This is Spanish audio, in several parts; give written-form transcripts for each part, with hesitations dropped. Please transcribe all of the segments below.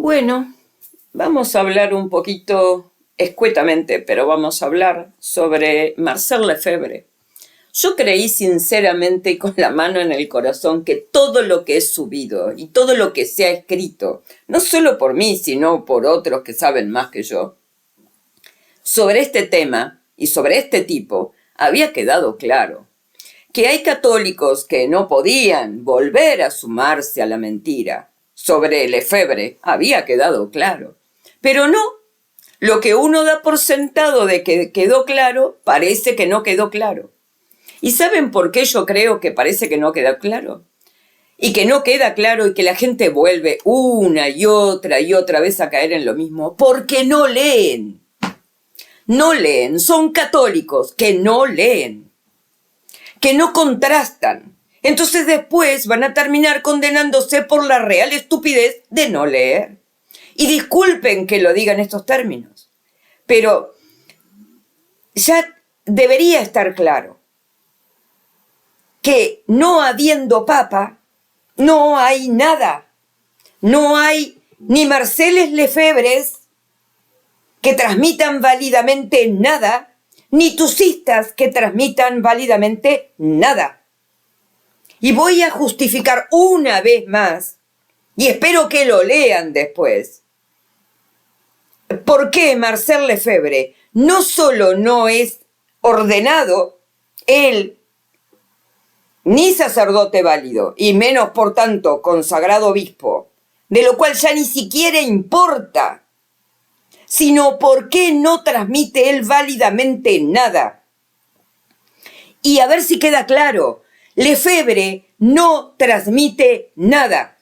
Bueno, vamos a hablar un poquito escuetamente, pero vamos a hablar sobre Marcel Lefebvre. Yo creí sinceramente y con la mano en el corazón que todo lo que he subido y todo lo que se ha escrito, no solo por mí, sino por otros que saben más que yo, sobre este tema y sobre este tipo, había quedado claro. Que hay católicos que no podían volver a sumarse a la mentira. Sobre Lefebvre había quedado claro. Pero no, lo que uno da por sentado de que quedó claro, parece que no quedó claro. ¿Y saben por qué yo creo que parece que no queda claro? Y que no queda claro y que la gente vuelve una y otra vez a caer en lo mismo, porque no leen. No leen, son católicos que no leen, que no contrastan. Entonces después van a terminar condenándose por la real estupidez de no leer. Y disculpen que lo diga en estos términos, pero ya debería estar claro que no habiendo papa, no hay nada. No hay ni Marceles Lefebvres que transmitan válidamente nada, ni tusistas que transmitan válidamente nada. Y voy a justificar una vez más, y espero que lo lean después, por qué Marcel Lefebvre no solo no es ordenado, él, ni sacerdote válido, y menos por tanto consagrado obispo, de lo cual ya ni siquiera importa, sino por qué no transmite él válidamente nada. Y a ver si queda claro, Lefebvre no transmite nada,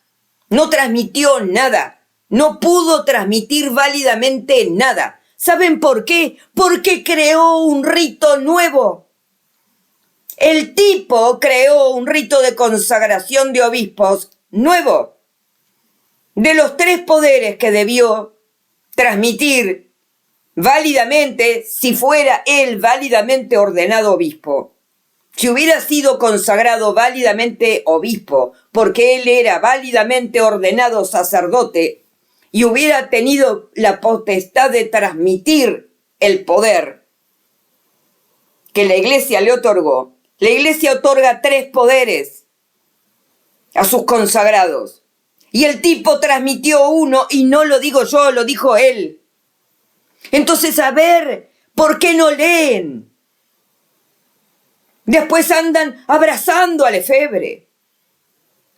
no transmitió nada, no pudo transmitir válidamente nada. ¿Saben por qué? Porque creó un rito nuevo. El tipo creó un rito de consagración de obispos nuevo. De los 3 poderes que debió transmitir válidamente si fuera él válidamente ordenado obispo. Si hubiera sido consagrado válidamente obispo, porque él era válidamente ordenado sacerdote y hubiera tenido la potestad de transmitir el poder que la Iglesia le otorgó. La Iglesia otorga 3 poderes a sus consagrados. Y el tipo transmitió uno, y no lo digo yo, lo dijo él. Entonces, a ver, ¿por qué no leen? Después andan abrazando a Lefebvre.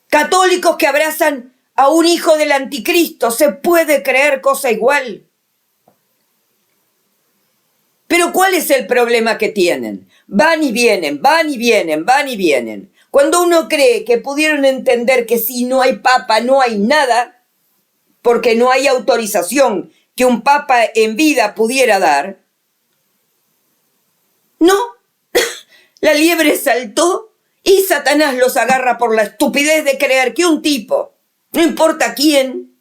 Católicos que abrazan a un hijo del anticristo. ¿Se puede creer cosa igual? Pero ¿cuál es el problema que tienen? Van y vienen, van y vienen, van y vienen. Cuando uno cree que pudieron entender que si no hay papa no hay nada, porque no hay autorización que un papa en vida pudiera dar, no, la liebre saltó y Satanás los agarra por la estupidez de creer que un tipo, no importa quién,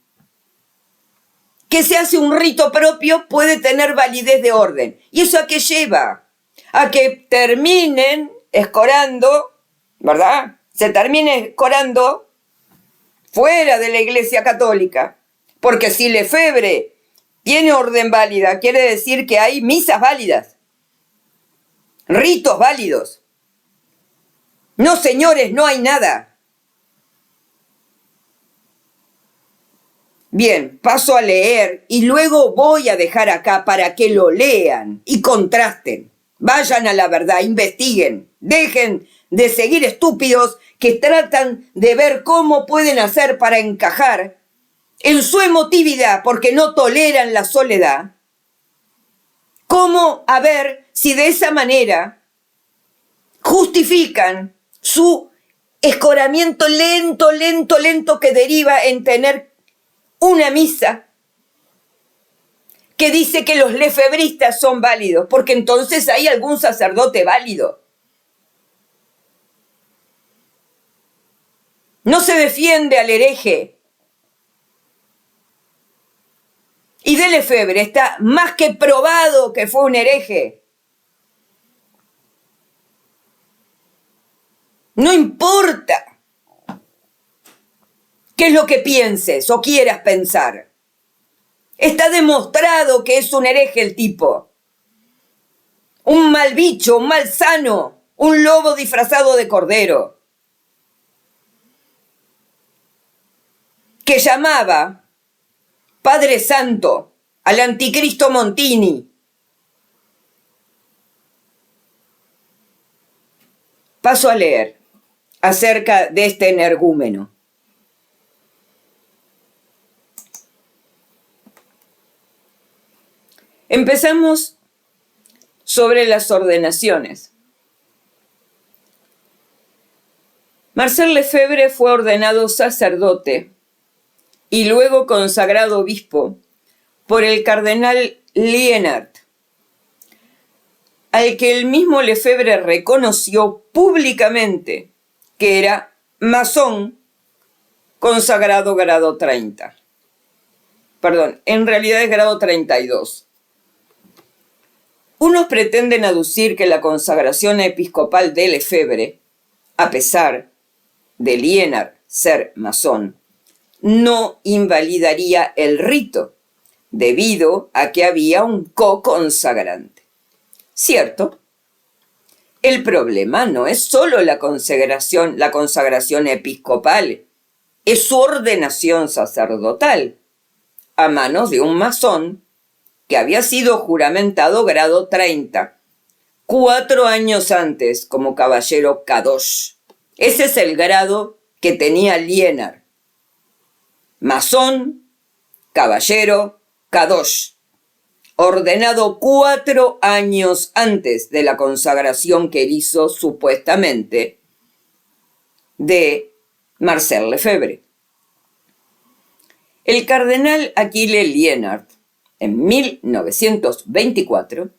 que se hace un rito propio puede tener validez de orden. ¿Y eso a qué lleva? A que terminen escorando, ¿verdad? Se termine escorando fuera de la Iglesia Católica. Porque si Lefebvre tiene orden válida, quiere decir que hay misas válidas, ritos válidos. No, señores, no hay nada. Bien, paso a leer y luego voy a dejar acá para que lo lean y contrasten. Vayan a la verdad, investiguen, dejen de seguir estúpidos que tratan de ver cómo pueden hacer para encajar en su emotividad porque no toleran la soledad. Cómo, a ver si de esa manera justifican su escoramiento lento que deriva en tener una misa que dice que los lefebristas son válidos, porque entonces hay algún sacerdote válido. No se defiende al hereje. Y de Lefebvre está más que probado que fue un hereje. No importa qué es lo que pienses o quieras pensar. Está demostrado que es un hereje el tipo. Un mal bicho, un mal sano, un lobo disfrazado de cordero. Que llamaba Padre Santo al anticristo Montini. Paso a leer acerca de este energúmeno. Empezamos sobre las ordenaciones. Marcel Lefebvre fue ordenado sacerdote y luego consagrado obispo por el cardenal Liénard, al que el mismo Lefebvre reconoció públicamente que era masón consagrado grado 30. Perdón, en realidad es grado 32. Unos pretenden aducir que la consagración episcopal de Lefebvre, a pesar de Liénard ser masón, no invalidaría el rito, debido a que había un co-consagrante. ¿Cierto? El problema no es solo la consagración episcopal, es su ordenación sacerdotal a manos de un masón que había sido juramentado grado 30, 4 años antes como caballero Kadosh. Ese es el grado que tenía Liénard. Masón, caballero, Kadosh. Ordenado 4 años antes de la consagración que él hizo supuestamente de Marcel Lefebvre. El cardenal Achille Liénard, en 1924,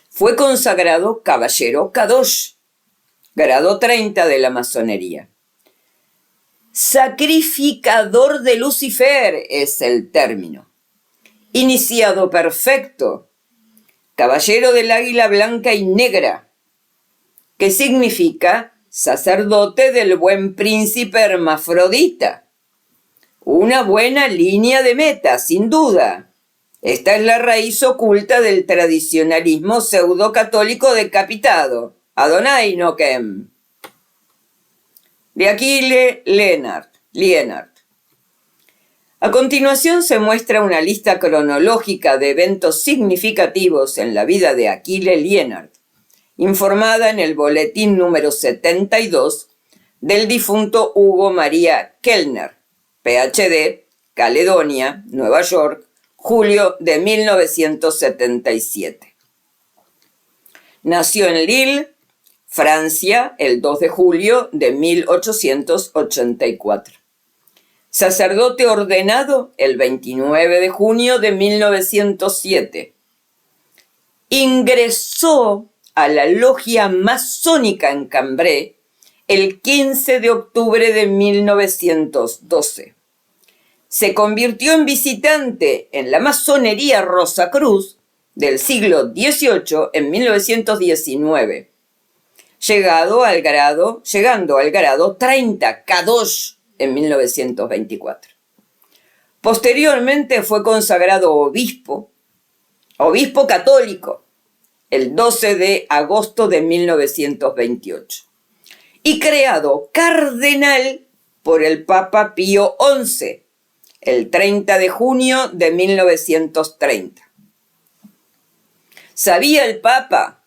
fue consagrado caballero Kadosh, grado 30 de la masonería. Sacrificador de Lucifer es el término. Iniciado perfecto, caballero del águila blanca y negra, que significa sacerdote del buen príncipe hermafrodita. Una buena línea de meta, sin duda. Esta es la raíz oculta del tradicionalismo pseudo-católico decapitado. Adonai Nokem. De Achille Liénard. A continuación se muestra una lista cronológica de eventos significativos en la vida de Achille Liénard, informada en el boletín número 72 del difunto Hugo María Kellner, PhD, Caledonia, Nueva York, julio de 1977. Nació en Lille, Francia, el 2 de julio de 1884. Sacerdote ordenado el 29 de junio de 1907. Ingresó a la logia masónica en Cambrai el 15 de octubre de 1912. Se convirtió en visitante en la masonería Rosacruz del siglo XVIII en 1919, llegando al grado 30 Kadosh en 1924. Posteriormente fue consagrado obispo católico, el 12 de agosto de 1928, y creado cardenal por el Papa Pío XI, el 30 de junio de 1930. ¿Sabía el Papa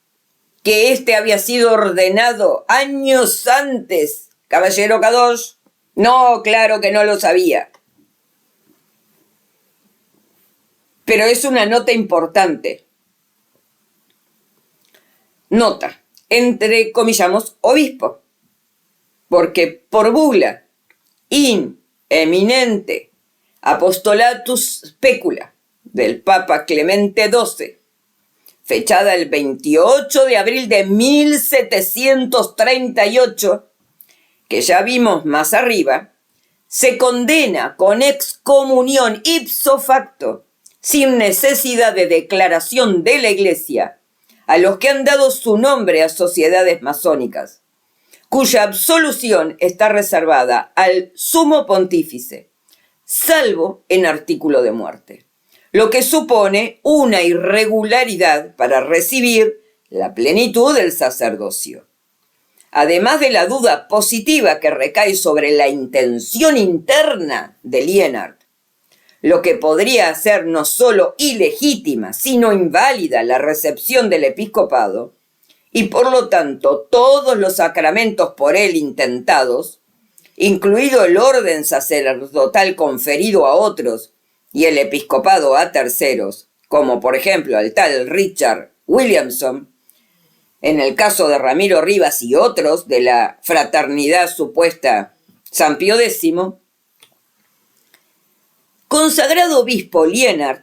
que éste había sido ordenado años antes, caballero Kadosh? No, claro que no lo sabía. Pero es una nota importante. Nota, entrecomillamos obispo, porque por bula, in eminente apostolatus specula del Papa Clemente XII, fechada el 28 de abril de 1738, que ya vimos más arriba, se condena con excomunión ipso facto, sin necesidad de declaración de la Iglesia, a los que han dado su nombre a sociedades masónicas, cuya absolución está reservada al sumo pontífice, salvo en artículo de muerte. lo que supone una irregularidad para recibir la plenitud del sacerdocio. Además de la duda positiva que recae sobre la intención interna de Lienard, lo que podría hacer no solo ilegítima, sino inválida la recepción del episcopado, y por lo tanto todos los sacramentos por él intentados, incluido el orden sacerdotal conferido a otros y el episcopado a terceros, como por ejemplo al tal Richard Williamson, en el caso de Ramiro Rivas y otros de la fraternidad supuesta San Pío X, consagrado obispo Lienard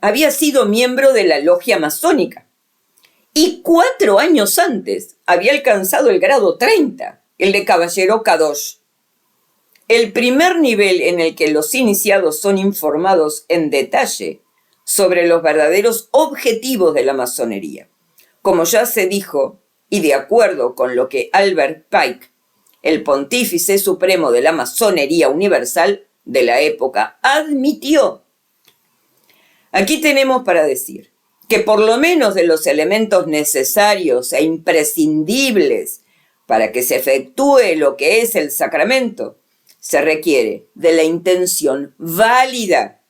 había sido miembro de la logia masónica y 4 años antes había alcanzado el grado 30, el de caballero Kadosh, el primer nivel en el que los iniciados son informados en detalle sobre los verdaderos objetivos de la masonería. Como ya se dijo, y de acuerdo con lo que Albert Pike, el pontífice supremo de la masonería universal de la época, admitió. Aquí tenemos para decir que por lo menos de los elementos necesarios e imprescindibles para que se efectúe lo que es el sacramento, se requiere de la intención válida.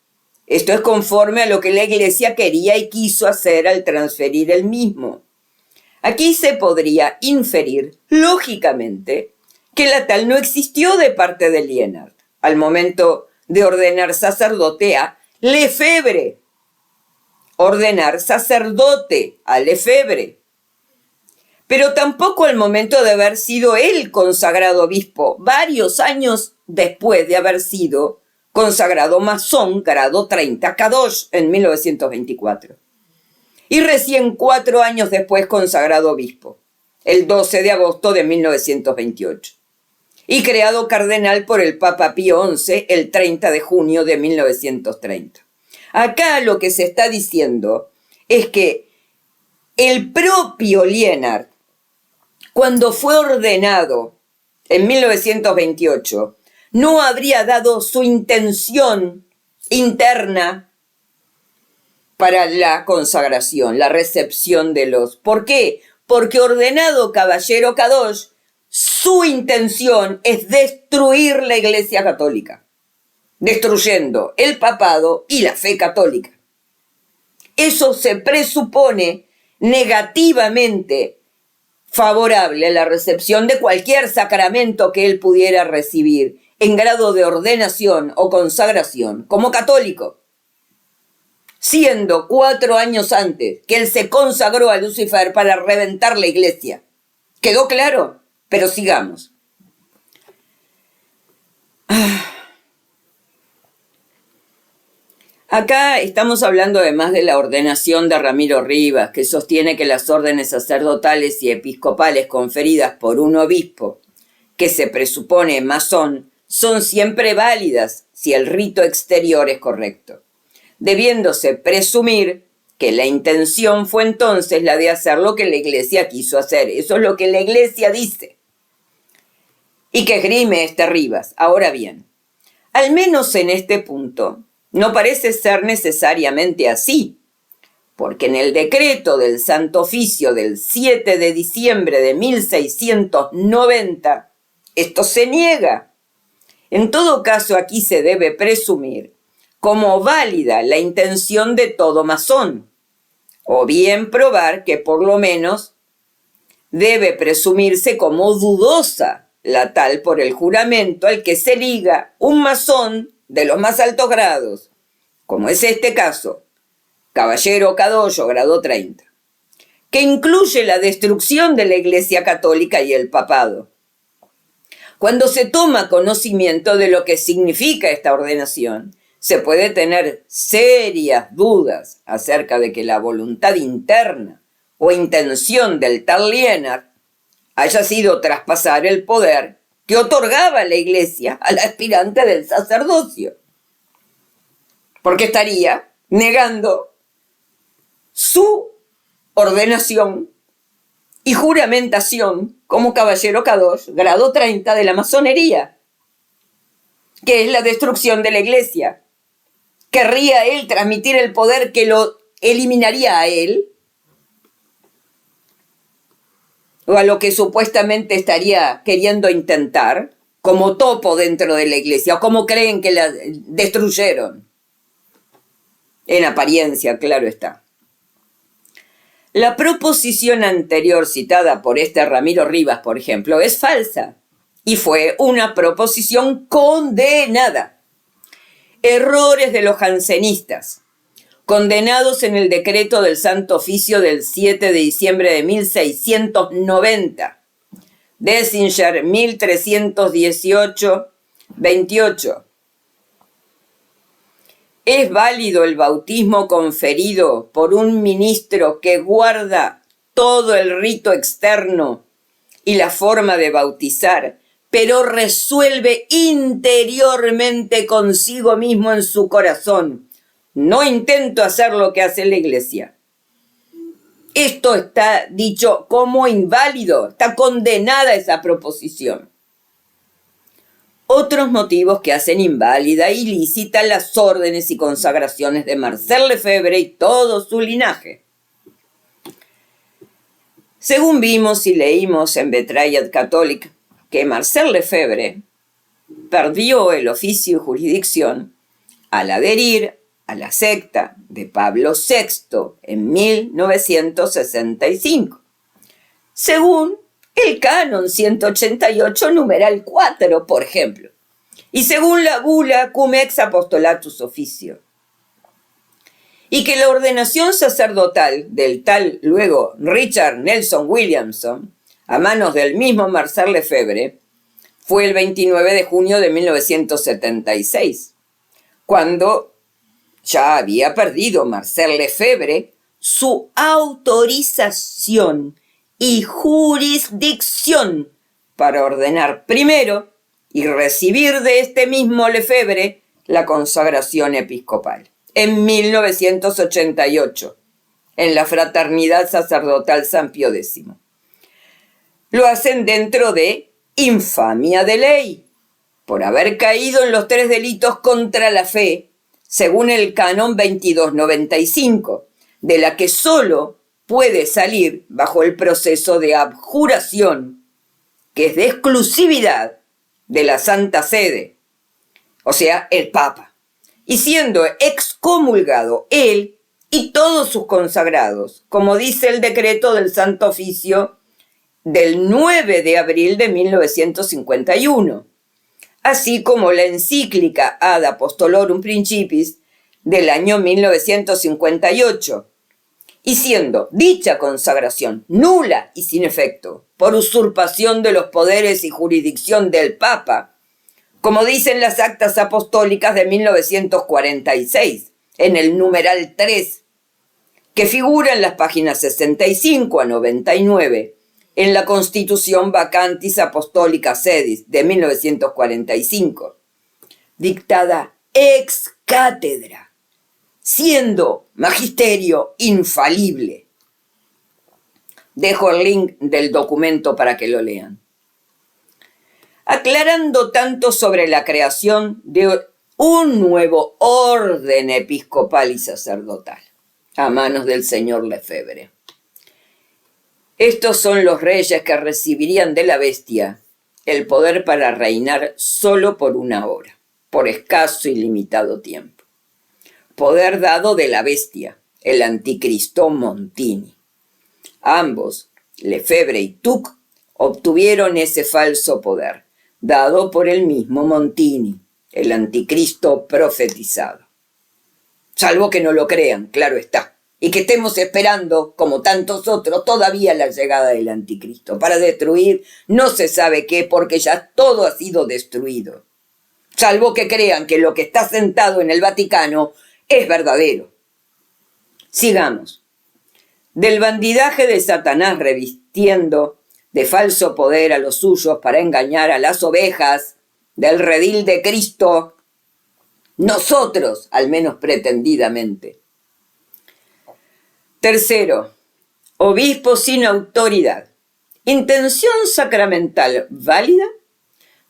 Esto es conforme a lo que la Iglesia quería y quiso hacer al transferir el mismo. Aquí se podría inferir, lógicamente, que la tal no existió de parte de Lienard al momento de ordenar sacerdote a Lefebvre. Ordenar sacerdote a Lefebvre. Pero tampoco al momento de haber sido él consagrado obispo, varios años después de haber sido consagrado masón, grado 30, Kadosh, en 1924. Y recién 4 años después consagrado obispo, el 12 de agosto de 1928. Y creado cardenal por el Papa Pío XI el 30 de junio de 1930. Acá lo que se está diciendo es que el propio Lienard, cuando fue ordenado en 1928, no habría dado su intención interna para la consagración, la recepción de los... ¿Por qué? Porque ordenado caballero Kadosh, su intención es destruir la Iglesia Católica, destruyendo el papado y la fe católica. Eso se presupone negativamente favorable a la recepción de cualquier sacramento que él pudiera recibir en grado de ordenación o consagración como católico, siendo 4 años antes que él se consagró a Lucifer para reventar la Iglesia. ¿Quedó claro? Pero sigamos. Acá estamos hablando además de la ordenación de Ramiro Rivas, que sostiene que las órdenes sacerdotales y episcopales conferidas por un obispo, que se presupone masón, son siempre válidas si el rito exterior es correcto, debiéndose presumir que la intención fue entonces la de hacer lo que la Iglesia quiso hacer. Eso es lo que la Iglesia dice. Y que esgrime Rivas. Ahora bien, al menos en este punto, no parece ser necesariamente así, porque en el decreto del Santo Oficio del 7 de diciembre de 1690, esto se niega. En todo caso, aquí se debe presumir como válida la intención de todo masón, o bien probar que por lo menos debe presumirse como dudosa la tal por el juramento al que se liga un masón de los más altos grados, como es este caso, caballero Kadosh, grado 30, que incluye la destrucción de la Iglesia Católica y el papado. Cuando se toma conocimiento de lo que significa esta ordenación, se puede tener serias dudas acerca de que la voluntad interna o intención del tal Lienard haya sido traspasar el poder que otorgaba la Iglesia al aspirante del sacerdocio, porque estaría negando su ordenación y juramentación como caballero Kadosh, grado 30 de la masonería, que es la destrucción de la Iglesia. ¿Querría él transmitir el poder que lo eliminaría a él? ¿O a lo que supuestamente estaría queriendo intentar como topo dentro de la iglesia? ¿O cómo creen que la destruyeron? En apariencia, claro está. La proposición anterior citada por este Ramiro Rivas, por ejemplo, es falsa y fue una proposición condenada. Errores de los jansenistas, condenados en el decreto del Santo Oficio del 7 de diciembre de 1690, Dessinger 1318-28. ¿Es válido el bautismo conferido por un ministro que guarda todo el rito externo y la forma de bautizar, pero resuelve interiormente consigo mismo en su corazón: no intento hacer lo que hace la iglesia? Esto está dicho como inválido, está condenada esa proposición. Otros motivos que hacen inválida e ilícita las órdenes y consagraciones de Marcel Lefebvre y todo su linaje. Según vimos y leímos en Betrayat Catholic, que Marcel Lefebvre perdió el oficio y jurisdicción al adherir a la secta de Pablo VI en 1965, según el canon 188, numeral 4, por ejemplo, y según la bula Cum ex apostolatus officio, y que la ordenación sacerdotal del tal luego Richard Nelson Williamson, a manos del mismo Marcel Lefebvre, fue el 29 de junio de 1976, cuando ya había perdido Marcel Lefebvre su autorización y jurisdicción para ordenar primero y recibir de este mismo Lefebvre la consagración episcopal, en 1988, en la Fraternidad Sacerdotal San Pío X. Lo hacen dentro de infamia de ley, por haber caído en los 3 delitos contra la fe, según el canon 2295, de la que solo puede salir bajo el proceso de abjuración, que es de exclusividad de la Santa Sede, o sea, el Papa, y siendo excomulgado él y todos sus consagrados, como dice el decreto del Santo Oficio del 9 de abril de 1951, así como la encíclica Ad Apostolorum Principis del año 1958, y siendo dicha consagración nula y sin efecto por usurpación de los poderes y jurisdicción del Papa, como dicen las actas apostólicas de 1946, en el numeral 3, que figura en las páginas 65 a 99, en la Constitución Vacantis Apostolica Sedis de 1945, dictada ex cátedra, siendo magisterio infalible. Dejo el link del documento para que lo lean. Aclarando tanto sobre la creación de un nuevo orden episcopal y sacerdotal a manos del señor Lefebvre. Estos son los reyes que recibirían de la bestia el poder para reinar solo por una hora, por escaso y limitado tiempo. Poder dado de la bestia, el anticristo Montini. Ambos, Lefebvre y Tuc, obtuvieron ese falso poder, dado por el mismo Montini, el anticristo profetizado. Salvo que no lo crean, claro está, y que estemos esperando, como tantos otros, todavía la llegada del anticristo, para destruir no se sabe qué, porque ya todo ha sido destruido. Salvo que crean que lo que está sentado en el Vaticano es verdadero. Sigamos. Del bandidaje de Satanás revistiendo de falso poder a los suyos para engañar a las ovejas del redil de Cristo, nosotros, al menos pretendidamente. Tercero, obispo sin autoridad. Intención sacramental válida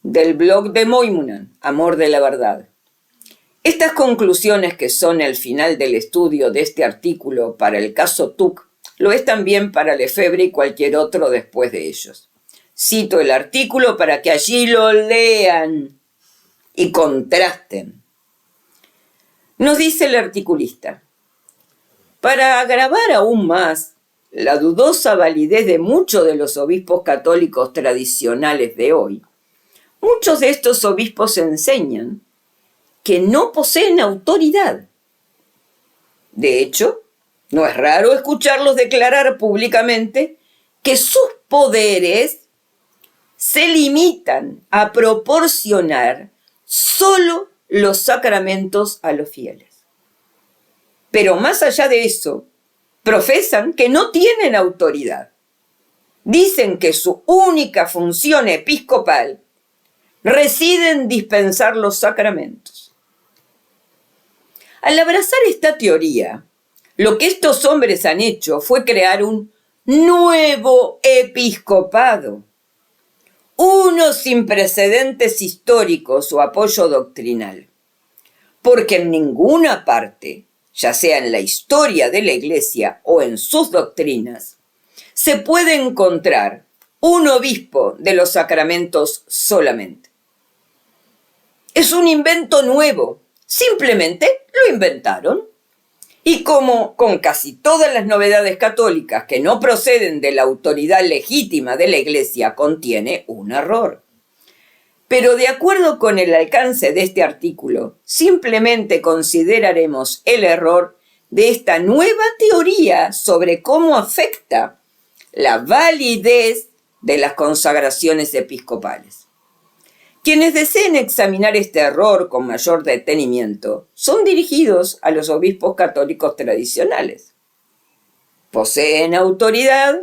del blog de Moimunan, Amor de la Verdad. Estas conclusiones, que son el final del estudio de este artículo para el caso Tuck, lo es también para Lefebvre y cualquier otro después de ellos. Cito el artículo para que allí lo lean y contrasten. Nos dice el articulista: para agravar aún más la dudosa validez de muchos de los obispos católicos tradicionales de hoy, muchos de estos obispos enseñan que no poseen autoridad. De hecho, no es raro escucharlos declarar públicamente que sus poderes se limitan a proporcionar solo los sacramentos a los fieles. Pero más allá de eso, profesan que no tienen autoridad. Dicen que su única función episcopal reside en dispensar los sacramentos. Al abrazar esta teoría, lo que estos hombres han hecho fue crear un nuevo episcopado, uno sin precedentes históricos o apoyo doctrinal, porque en ninguna parte, ya sea en la historia de la Iglesia o en sus doctrinas, se puede encontrar un obispo de los sacramentos solamente. Es un invento nuevo, simplemente lo inventaron. Y como con casi todas las novedades católicas que no proceden de la autoridad legítima de la Iglesia, contiene un error. Pero de acuerdo con el alcance de este artículo, simplemente consideraremos el error de esta nueva teoría sobre cómo afecta la validez de las consagraciones episcopales. Quienes deseen examinar este error con mayor detenimiento son dirigidos a los obispos católicos tradicionales. ¿Poseen autoridad?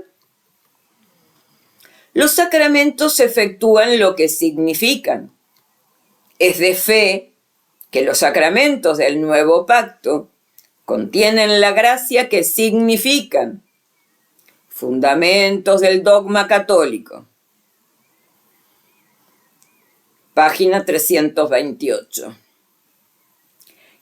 Los sacramentos efectúan lo que significan. Es de fe que los sacramentos del nuevo pacto contienen la gracia que significan. Fundamentos del dogma católico. Página 328.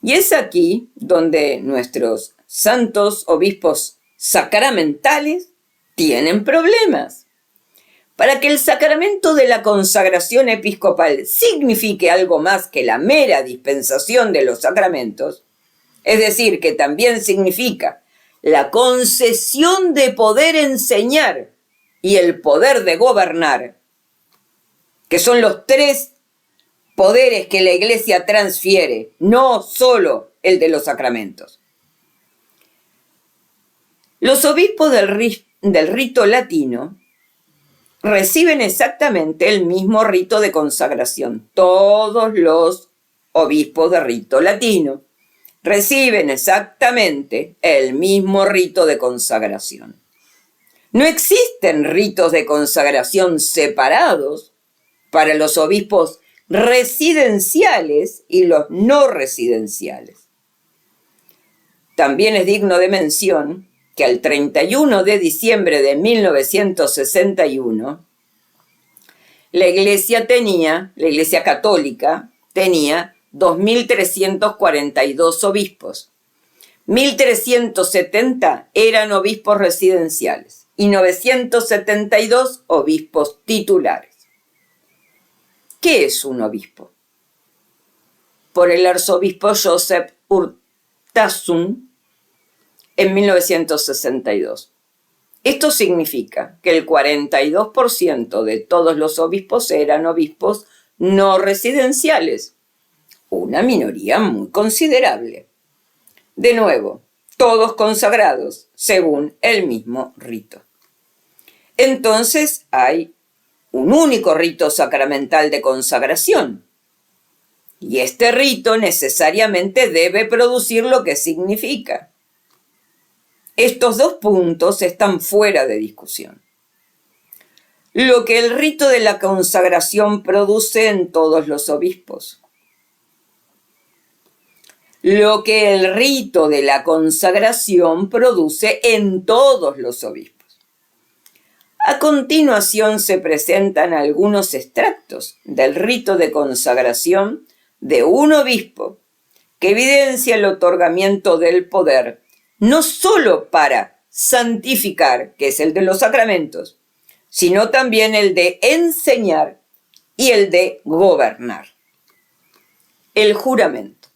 Y es aquí donde nuestros santos obispos sacramentales tienen problemas. Para que el sacramento de la consagración episcopal signifique algo más que la mera dispensación de los sacramentos, es decir, que también significa la concesión de poder enseñar y el poder de gobernar, que son los tres poderes que la Iglesia transfiere, no solo el de los sacramentos. Los obispos del rito latino reciben exactamente el mismo rito de consagración. Todos los obispos de rito latino reciben exactamente el mismo rito de consagración. No existen ritos de consagración separados para los obispos residenciales y los no residenciales. También es digno de mención que al 31 de diciembre de 1961, la Iglesia Católica tenía 2.342 obispos. 1.370 eran obispos residenciales y 972 obispos titulares. ¿Qué es un obispo? Por el arzobispo Joseph Urtasun en 1962. Esto significa que el 42% de todos los obispos eran obispos no residenciales, una minoría muy considerable. De nuevo, todos consagrados según el mismo rito. Entonces hay un único rito sacramental de consagración. Y este rito necesariamente debe producir lo que significa. Estos dos puntos están fuera de discusión. Lo que el rito de la consagración produce en todos los obispos. Lo que el rito de la consagración produce en todos los obispos. A continuación se presentan algunos extractos del rito de consagración de un obispo que evidencia el otorgamiento del poder, no solo para santificar, que es el de los sacramentos, sino también el de enseñar y el de gobernar. El juramento.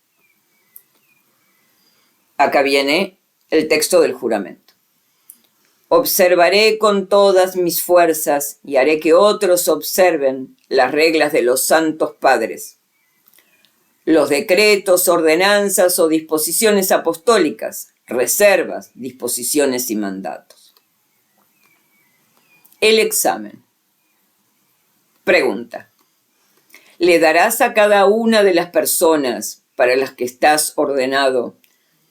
Acá viene el texto del juramento. Observaré con todas mis fuerzas y haré que otros observen las reglas de los santos padres, los decretos, ordenanzas o disposiciones apostólicas, reservas, disposiciones y mandatos. El examen. Pregunta. ¿Le darás a cada una de las personas para las que estás ordenado,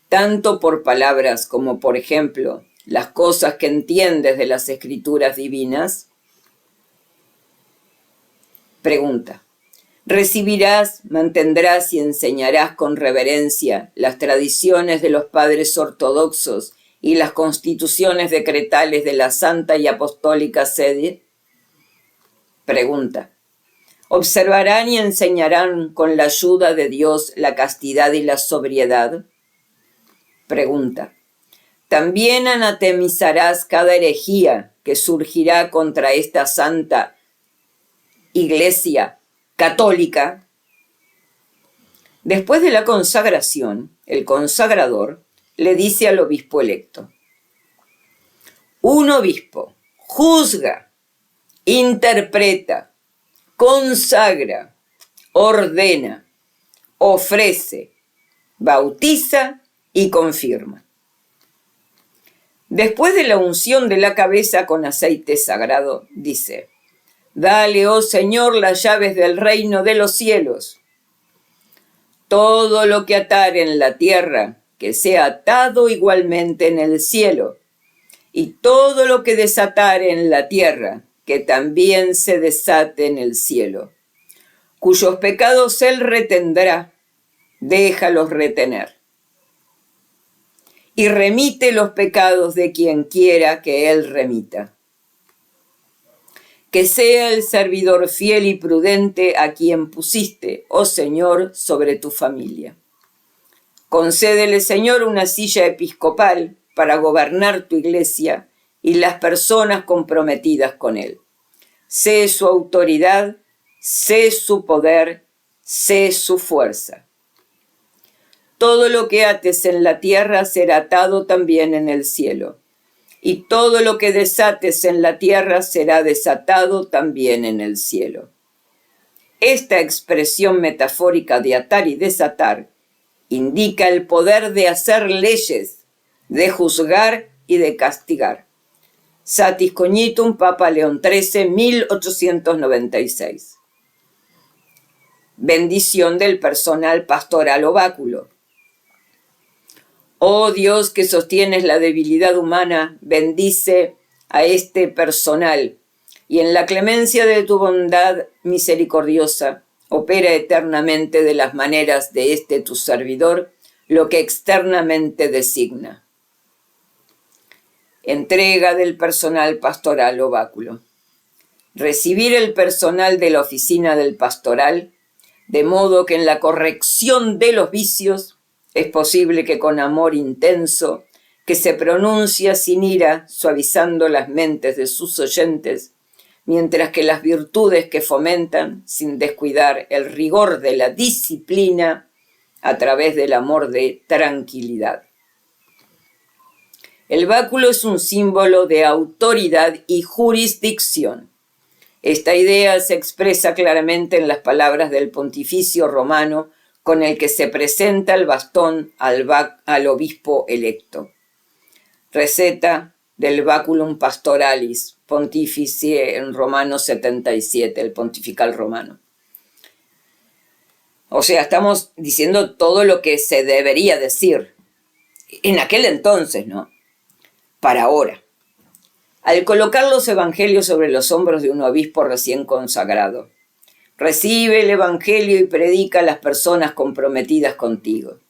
tanto por palabras como por ejemplo, las cosas que entiendes de las escrituras divinas? Pregunta. ¿Recibirás, mantendrás y enseñarás con reverencia las tradiciones de los padres ortodoxos y las constituciones decretales de la Santa y Apostólica Sede? Pregunta. ¿Observarán y enseñarán con la ayuda de Dios la castidad y la sobriedad? Pregunta. ¿También anatemizarás cada herejía que surgirá contra esta santa Iglesia católica? Después de la consagración, el consagrador le dice al obispo electo: un obispo juzga, interpreta, consagra, ordena, ofrece, bautiza y confirma. Después de la unción de la cabeza con aceite sagrado, dice: dale, oh Señor, las llaves del reino de los cielos. Todo lo que atare en la tierra, que sea atado igualmente en el cielo, y todo lo que desatare en la tierra, que también se desate en el cielo. Cuyos pecados él retendrá, déjalos retener. Y remite los pecados de quien quiera que él remita. Que sea el servidor fiel y prudente a quien pusiste, oh Señor, sobre tu familia. Concédele, Señor, una silla episcopal para gobernar tu iglesia y las personas comprometidas con él. Sé su autoridad, sé su poder, sé su fuerza. Todo lo que ates en la tierra será atado también en el cielo, y todo lo que desates en la tierra será desatado también en el cielo. Esta expresión metafórica de atar y desatar indica el poder de hacer leyes, de juzgar y de castigar. Satis Cognitum, Papa León XIII, 1896. Bendición del personal pastoral o báculo. Oh Dios, que sostienes la debilidad humana, bendice a este personal y en la clemencia de tu bondad misericordiosa, opera eternamente de las maneras de este tu servidor lo que externamente designa. Entrega del personal pastoral o báculo. Recibir el personal de la oficina del pastoral, de modo que en la corrección de los vicios es posible que con amor intenso, que se pronuncia sin ira, suavizando las mentes de sus oyentes, mientras que las virtudes que fomentan, sin descuidar el rigor de la disciplina, a través del amor de tranquilidad. El báculo es un símbolo de autoridad y jurisdicción. Esta idea se expresa claramente en las palabras del pontificio romano con el que se presenta el bastón al obispo electo. Receta del Baculum Pastoralis, Pontificie en Romano 77, el pontifical romano. O sea, estamos diciendo todo lo que se debería decir. En aquel entonces, ¿no? Para ahora. Al colocar los evangelios sobre los hombros de un obispo recién consagrado, recibe el evangelio y predica a las personas comprometidas contigo.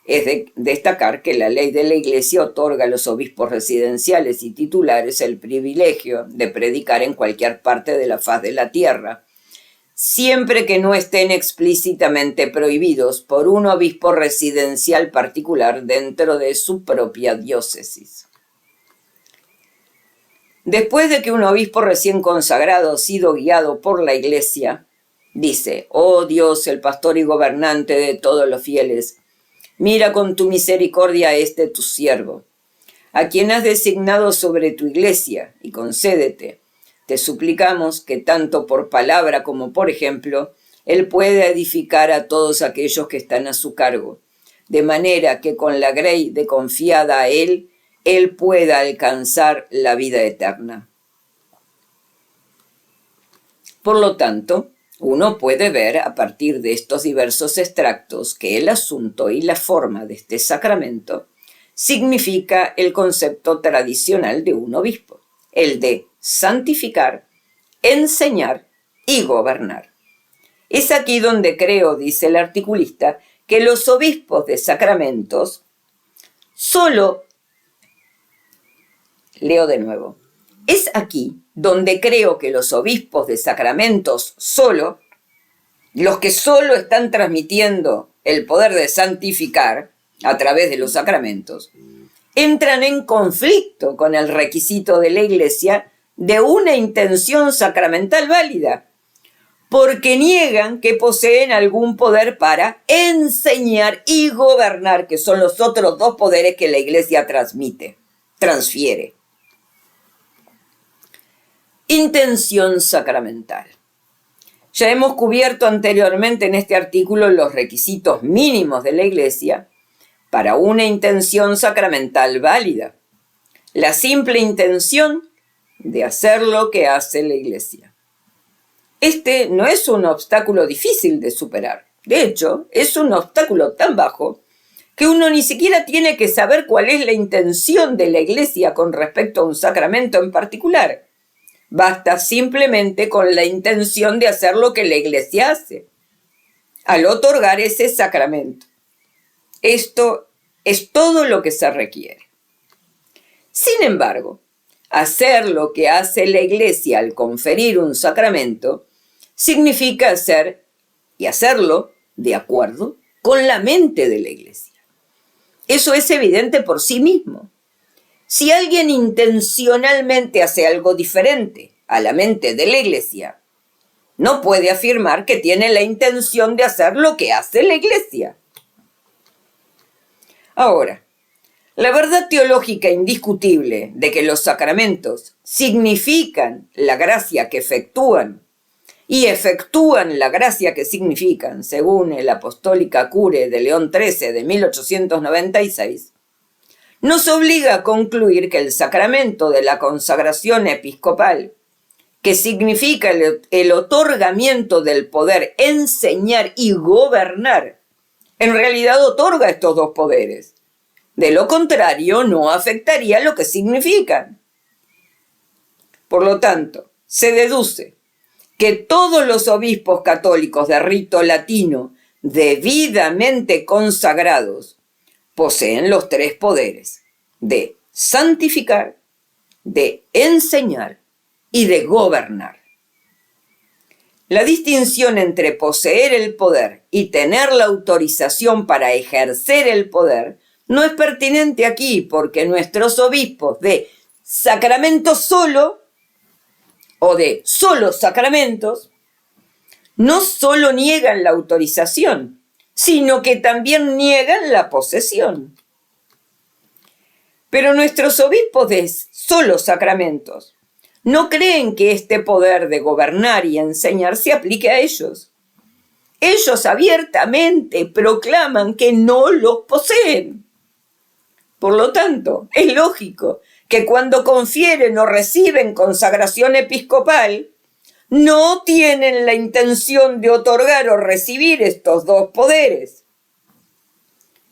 Es de destacar que la ley de la Iglesia otorga a los obispos residenciales y titulares el privilegio de predicar en cualquier parte de la faz de la tierra, siempre que no estén explícitamente prohibidos por un obispo residencial particular dentro de su propia diócesis. Después de que un obispo recién consagrado ha sido guiado por la Iglesia, dice: «Oh Dios, el pastor y gobernante de todos los fieles, mira con tu misericordia a este tu siervo, a quien has designado sobre tu Iglesia, y concédete, te suplicamos, que tanto por palabra como por ejemplo, él pueda edificar a todos aquellos que están a su cargo, de manera que con la grey de confiada a él pueda alcanzar la vida eterna». Por lo tanto, uno puede ver a partir de estos diversos extractos que el asunto y la forma de este sacramento significa el concepto tradicional de un obispo, el de santificar, enseñar y gobernar. Es aquí donde creo, dice el articulista, que los obispos de sacramentos leo de nuevo. Es aquí donde creo que los obispos de sacramentos los que solo están transmitiendo el poder de santificar a través de los sacramentos, entran en conflicto con el requisito de la Iglesia de una intención sacramental válida, porque niegan que poseen algún poder para enseñar y gobernar, que son los otros dos poderes que la Iglesia transfiere. Intención sacramental. Ya hemos cubierto anteriormente en este artículo los requisitos mínimos de la Iglesia para una intención sacramental válida. La simple intención de hacer lo que hace la Iglesia. Este no es un obstáculo difícil de superar. De hecho, es un obstáculo tan bajo que uno ni siquiera tiene que saber cuál es la intención de la Iglesia con respecto a un sacramento en particular. Basta simplemente con la intención de hacer lo que la Iglesia hace al otorgar ese sacramento. Esto es todo lo que se requiere. Sin embargo, hacer lo que hace la Iglesia al conferir un sacramento significa hacerlo de acuerdo con la mente de la Iglesia. Eso es evidente por sí mismo. Si alguien intencionalmente hace algo diferente a la mente de la Iglesia, no puede afirmar que tiene la intención de hacer lo que hace la Iglesia. Ahora, la verdad teológica indiscutible de que los sacramentos significan la gracia que efectúan y efectúan la gracia que significan, según el Apostólica Cure de León XIII de 1896, nos obliga a concluir que el sacramento de la consagración episcopal, que significa el otorgamiento del poder enseñar y gobernar, en realidad otorga estos dos poderes. De lo contrario, no afectaría lo que significan. Por lo tanto, se deduce que todos los obispos católicos de rito latino debidamente consagrados poseen los tres poderes de santificar, de enseñar y de gobernar. La distinción entre poseer el poder y tener la autorización para ejercer el poder no es pertinente aquí, porque nuestros obispos de sacramentos solo o de solo sacramentos no solo niegan la autorización, sino que también niegan la posesión. Pero nuestros obispos de solo sacramentos no creen que este poder de gobernar y enseñar se aplique a ellos. Ellos abiertamente proclaman que no los poseen. Por lo tanto, es lógico que cuando confieren o reciben consagración episcopal, no tienen la intención de otorgar o recibir estos dos poderes.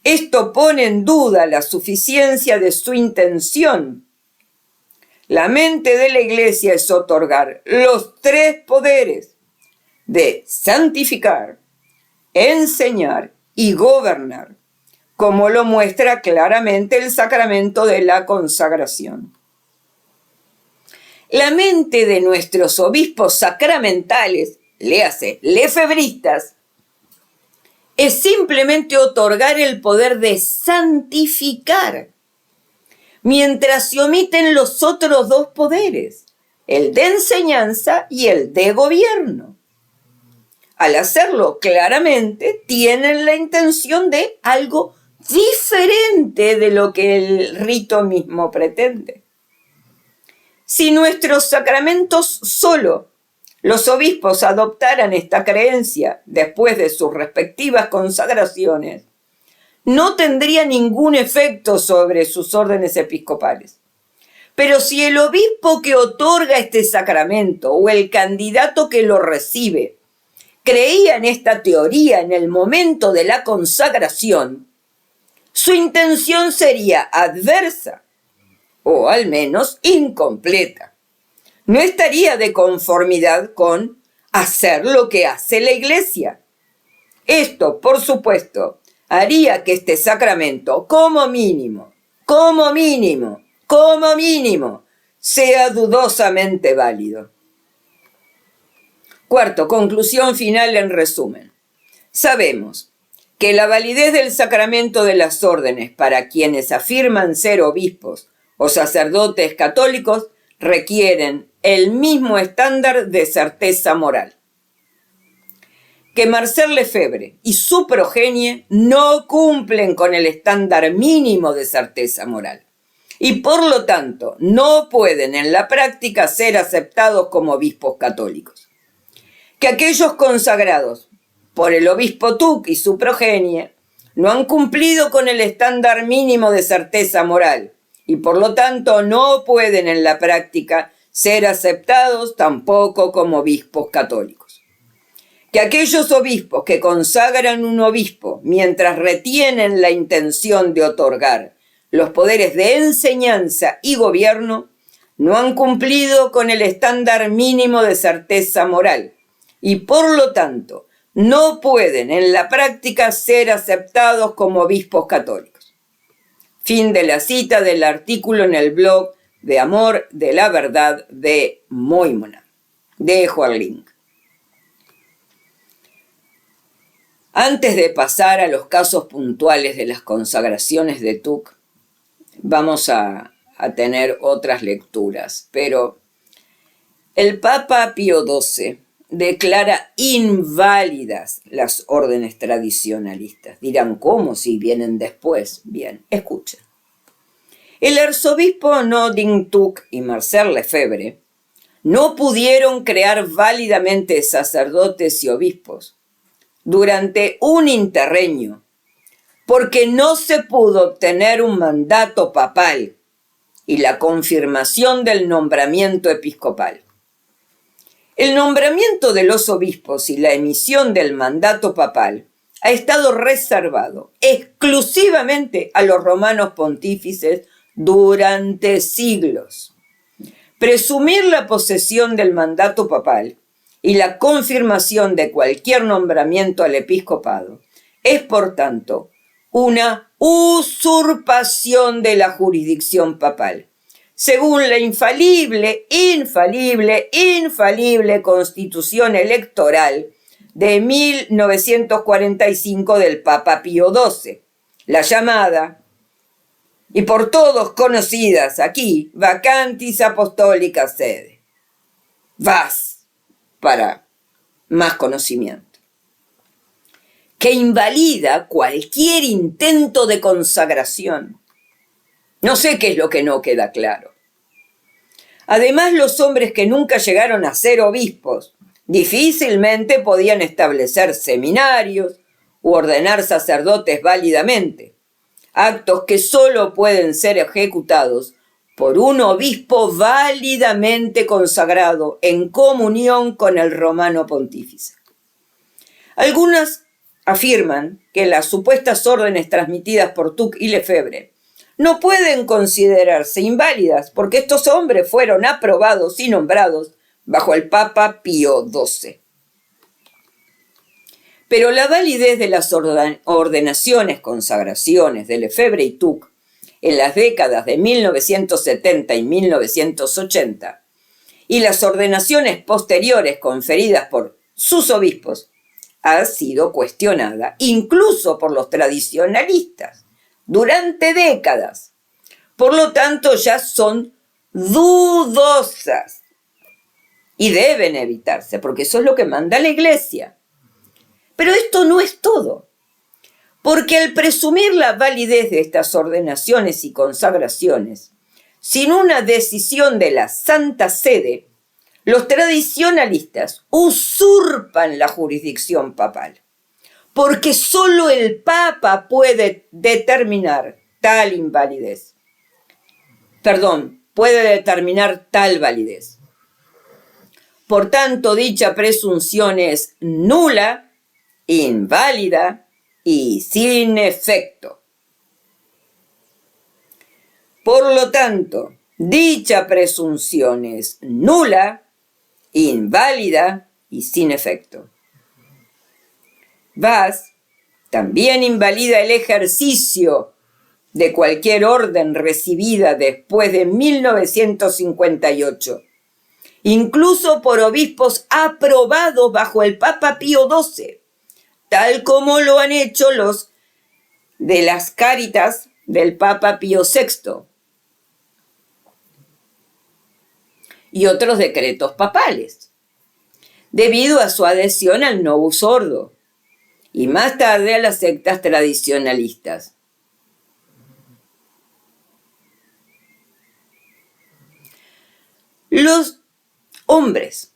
Esto pone en duda la suficiencia de su intención. La mente de la Iglesia es otorgar los tres poderes de santificar, enseñar y gobernar, como lo muestra claramente el sacramento de la consagración. La mente de nuestros obispos sacramentales, léase, lefebristas, es simplemente otorgar el poder de santificar, mientras se omiten los otros dos poderes, el de enseñanza y el de gobierno. Al hacerlo claramente, tienen la intención de algo diferente de lo que el rito mismo pretende. Si nuestros sacramentos solo los obispos adoptaran esta creencia después de sus respectivas consagraciones, no tendría ningún efecto sobre sus órdenes episcopales. Pero si el obispo que otorga este sacramento o el candidato que lo recibe creía en esta teoría en el momento de la consagración, su intención sería adversa o al menos incompleta. No estaría de conformidad con hacer lo que hace la Iglesia. Esto, por supuesto, haría que este sacramento, como mínimo, sea dudosamente válido. Cuarto, conclusión final en resumen. Sabemos que la validez del sacramento de las órdenes para quienes afirman ser obispos o sacerdotes católicos requieren el mismo estándar de certeza moral. Que Marcel Lefebvre y su progenie no cumplen con el estándar mínimo de certeza moral y por lo tanto no pueden en la práctica ser aceptados como obispos católicos. Que aquellos consagrados por el obispo Tuc y su progenie no han cumplido con el estándar mínimo de certeza moral y por lo tanto no pueden en la práctica ser aceptados tampoco como obispos católicos. Que aquellos obispos que consagran un obispo mientras retienen la intención de otorgar los poderes de enseñanza y gobierno no han cumplido con el estándar mínimo de certeza moral y por lo tanto no pueden en la práctica ser aceptados como obispos católicos. Fin de la cita del artículo en el blog de Amor de la Verdad de Moimona. Dejo el link. Antes de pasar a los casos puntuales de las consagraciones de Tuc, vamos a tener otras lecturas, pero el Papa Pío XII declara inválidas las órdenes tradicionalistas. Dirán, ¿cómo si vienen después? Bien, escuchen. El arzobispo Nodin Tuc y Marcel Lefebvre no pudieron crear válidamente sacerdotes y obispos durante un interreño porque no se pudo obtener un mandato papal y la confirmación del nombramiento episcopal. El nombramiento de los obispos y la emisión del mandato papal ha estado reservado exclusivamente a los romanos pontífices durante siglos. Presumir la posesión del mandato papal y la confirmación de cualquier nombramiento al episcopado es, por tanto, una usurpación de la jurisdicción papal, según la infalible Constitución Electoral de 1945 del Papa Pío XII, la llamada, y por todos conocidas aquí, Vacantis Apostólica Sede. Vas para más conocimiento. Que invalida cualquier intento de consagración. No sé qué es lo que no queda claro. Además, los hombres que nunca llegaron a ser obispos difícilmente podían establecer seminarios u ordenar sacerdotes válidamente, actos que solo pueden ser ejecutados por un obispo válidamente consagrado en comunión con el romano pontífice. Algunas afirman que las supuestas órdenes transmitidas por Tuc y Lefebvre no pueden considerarse inválidas porque estos hombres fueron aprobados y nombrados bajo el Papa Pío XII. Pero la validez de las ordenaciones, consagraciones de Lefebvre y Tuc en las décadas de 1970 y 1980 y las ordenaciones posteriores conferidas por sus obispos ha sido cuestionada, incluso por los tradicionalistas, durante décadas. Por lo tanto, ya son dudosas y deben evitarse, porque eso es lo que manda la Iglesia. Pero esto no es todo, porque al presumir la validez de estas ordenaciones y consagraciones, sin una decisión de la Santa Sede, los tradicionalistas usurpan la jurisdicción papal, porque solo el Papa puede determinar tal invalidez. Puede determinar tal validez. Por tanto, dicha presunción es nula, inválida y sin efecto. Por lo tanto, dicha presunción es nula, inválida y sin efecto. Vaz también invalida el ejercicio de cualquier orden recibida después de 1958, incluso por obispos aprobados bajo el Papa Pío XII, tal como lo han hecho los de las Cáritas del Papa Pío VI y otros decretos papales, debido a su adhesión al Novus Ordo y más tarde a las sectas tradicionalistas. Los hombres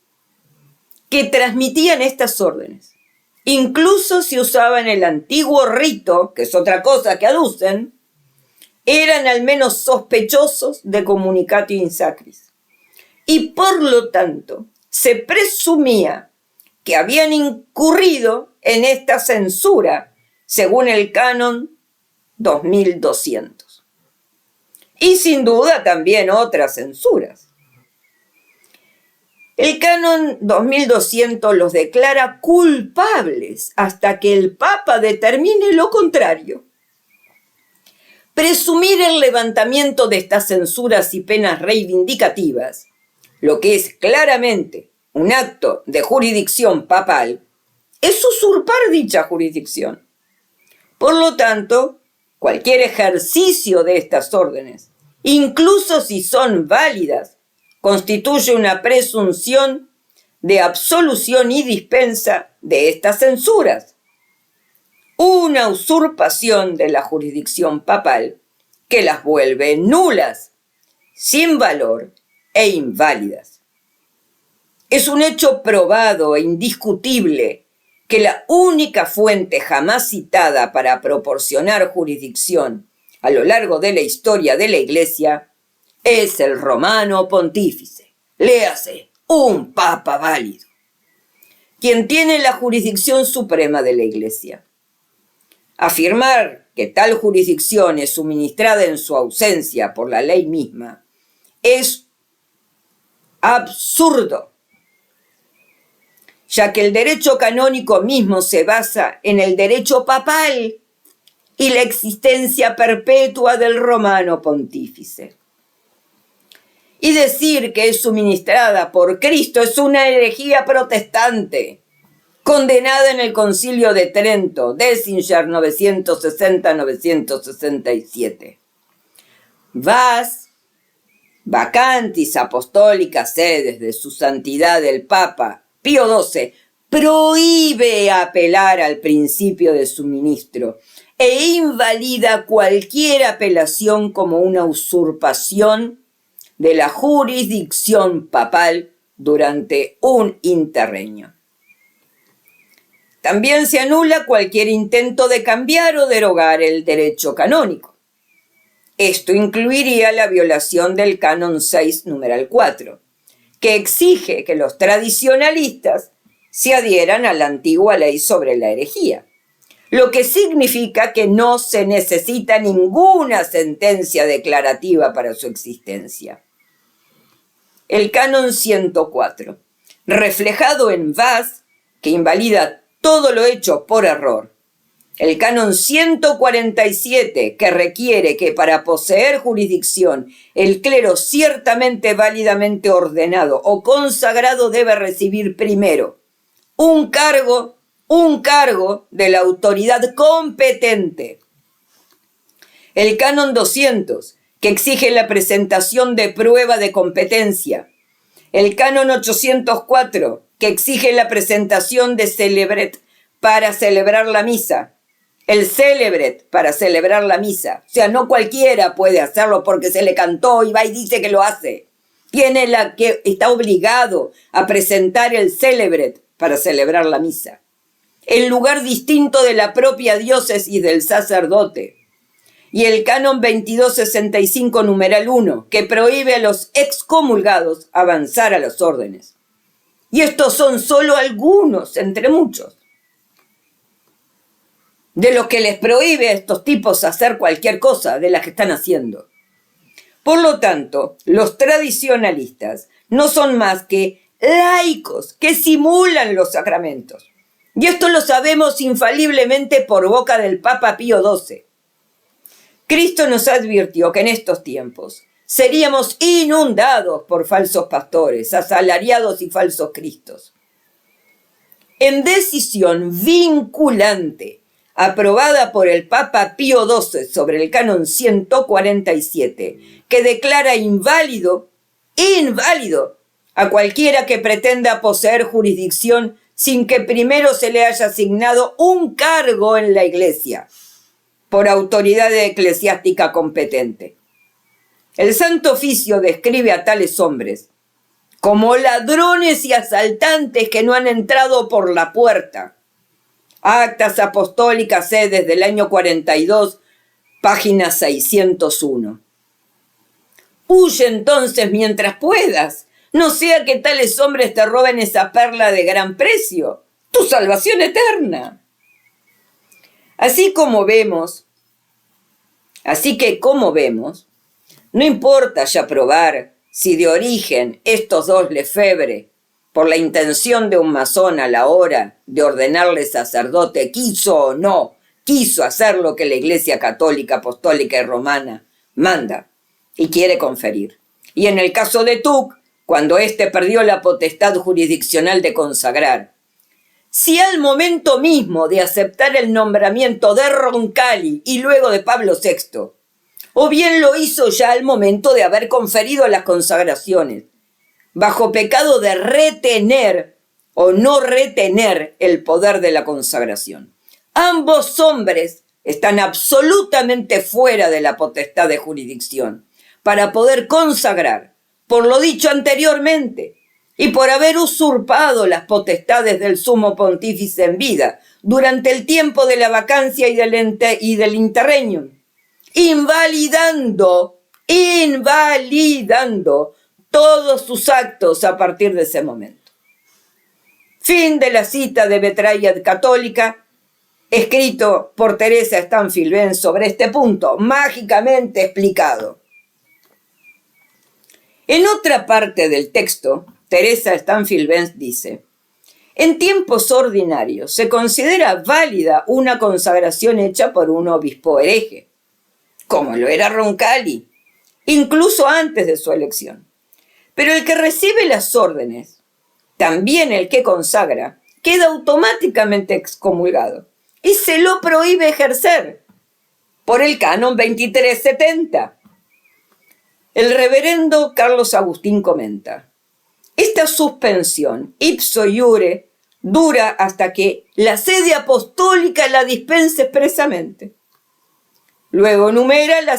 que transmitían estas órdenes, incluso si usaban el antiguo rito, que es otra cosa que aducen, eran al menos sospechosos de communicatio in sacris. Y por lo tanto, se presumía que habían incurrido en esta censura, según el canon 2200. Y sin duda también otras censuras. El canon 2200 los declara culpables hasta que el Papa determine lo contrario. Presumir el levantamiento de estas censuras y penas reivindicativas, lo que es claramente un acto de jurisdicción papal, es usurpar dicha jurisdicción. Por lo tanto, cualquier ejercicio de estas órdenes, incluso si son válidas, constituye una presunción de absolución y dispensa de estas censuras, una usurpación de la jurisdicción papal que las vuelve nulas, sin valor e inválidas. Es un hecho probado e indiscutible que la única fuente jamás citada para proporcionar jurisdicción a lo largo de la historia de la Iglesia es el Romano Pontífice, léase, un papa válido, quien tiene la jurisdicción suprema de la Iglesia. Afirmar que tal jurisdicción es suministrada en su ausencia por la ley misma es absurdo, ya que el derecho canónico mismo se basa en el derecho papal y la existencia perpetua del Romano Pontífice. Y decir que es suministrada por Cristo es una herejía protestante, condenada en el Concilio de Trento, Dessinger 960-967. Vas, vacantis apostólicas sedes de su santidad el Papa Pío XII, prohíbe apelar al principio de suministro e invalida cualquier apelación como una usurpación de la jurisdicción papal durante un interreño. También se anula cualquier intento de cambiar o derogar el derecho canónico. Esto incluiría la violación del canon 6, numeral 4, que exige que los tradicionalistas se adhieran a la antigua ley sobre la herejía, lo que significa que no se necesita ninguna sentencia declarativa para su existencia. El canon 104, reflejado en Vaz, que invalida todo lo hecho por error. El canon 147, que requiere que para poseer jurisdicción el clero ciertamente válidamente ordenado o consagrado debe recibir primero un cargo de la autoridad competente. El canon 200, que exige la presentación de prueba de competencia. El canon 804, que exige la presentación de célebret para celebrar la misa. El célebret para celebrar la misa. O sea, no cualquiera puede hacerlo porque se le cantó y va y dice que lo hace. Tiene la que está obligado a presentar el célebret para celebrar la misa. El lugar distinto de la propia diócesis del sacerdote. Y el canon 2265, numeral 1, que prohíbe a los excomulgados avanzar a las órdenes. Y estos son solo algunos, entre muchos, de los que les prohíbe a estos tipos hacer cualquier cosa de las que están haciendo. Por lo tanto, los tradicionalistas no son más que laicos que simulan los sacramentos. Y esto lo sabemos infaliblemente por boca del Papa Pío XII. Cristo nos advirtió que en estos tiempos seríamos inundados por falsos pastores, asalariados y falsos cristos. En decisión vinculante aprobada por el Papa Pío XII sobre el canon 147, que declara inválido a cualquiera que pretenda poseer jurisdicción sin que primero se le haya asignado un cargo en la Iglesia por autoridad eclesiástica competente. El Santo Oficio describe a tales hombres como ladrones y asaltantes que no han entrado por la puerta. Actas Apostólicas C desde el año 42, página 601. Huye entonces mientras puedas, no sea que tales hombres te roben esa perla de gran precio, tu salvación eterna. Así que como vemos, no importa ya probar si de origen estos dos Lefebvre, por la intención de un masón a la hora de ordenarle sacerdote, quiso hacer lo que la Iglesia Católica, Apostólica y Romana manda y quiere conferir. Y en el caso de Tuc, cuando éste perdió la potestad jurisdiccional de consagrar, si al momento mismo de aceptar el nombramiento de Roncalli y luego de Pablo VI, o bien lo hizo ya al momento de haber conferido las consagraciones, bajo pecado de retener o no retener el poder de la consagración. Ambos hombres están absolutamente fuera de la potestad de jurisdicción para poder consagrar, por lo dicho anteriormente, y por haber usurpado las potestades del sumo pontífice en vida durante el tiempo de la vacancia y del interregnum, invalidando todos sus actos a partir de ese momento. Fin de la cita de Betrayad Católica, escrito por Teresa Stanfield Benz sobre este punto, mágicamente explicado. En otra parte del texto, Teresa Stanfield Benz dice: en tiempos ordinarios se considera válida una consagración hecha por un obispo hereje, como lo era Roncalli, incluso antes de su elección. Pero el que recibe las órdenes, también el que consagra, queda automáticamente excomulgado y se lo prohíbe ejercer por el canon 2370. El reverendo Carlos Agustín comenta: esta suspensión, ipso iure, dura hasta que la sede apostólica la dispense expresamente. Luego enumera lo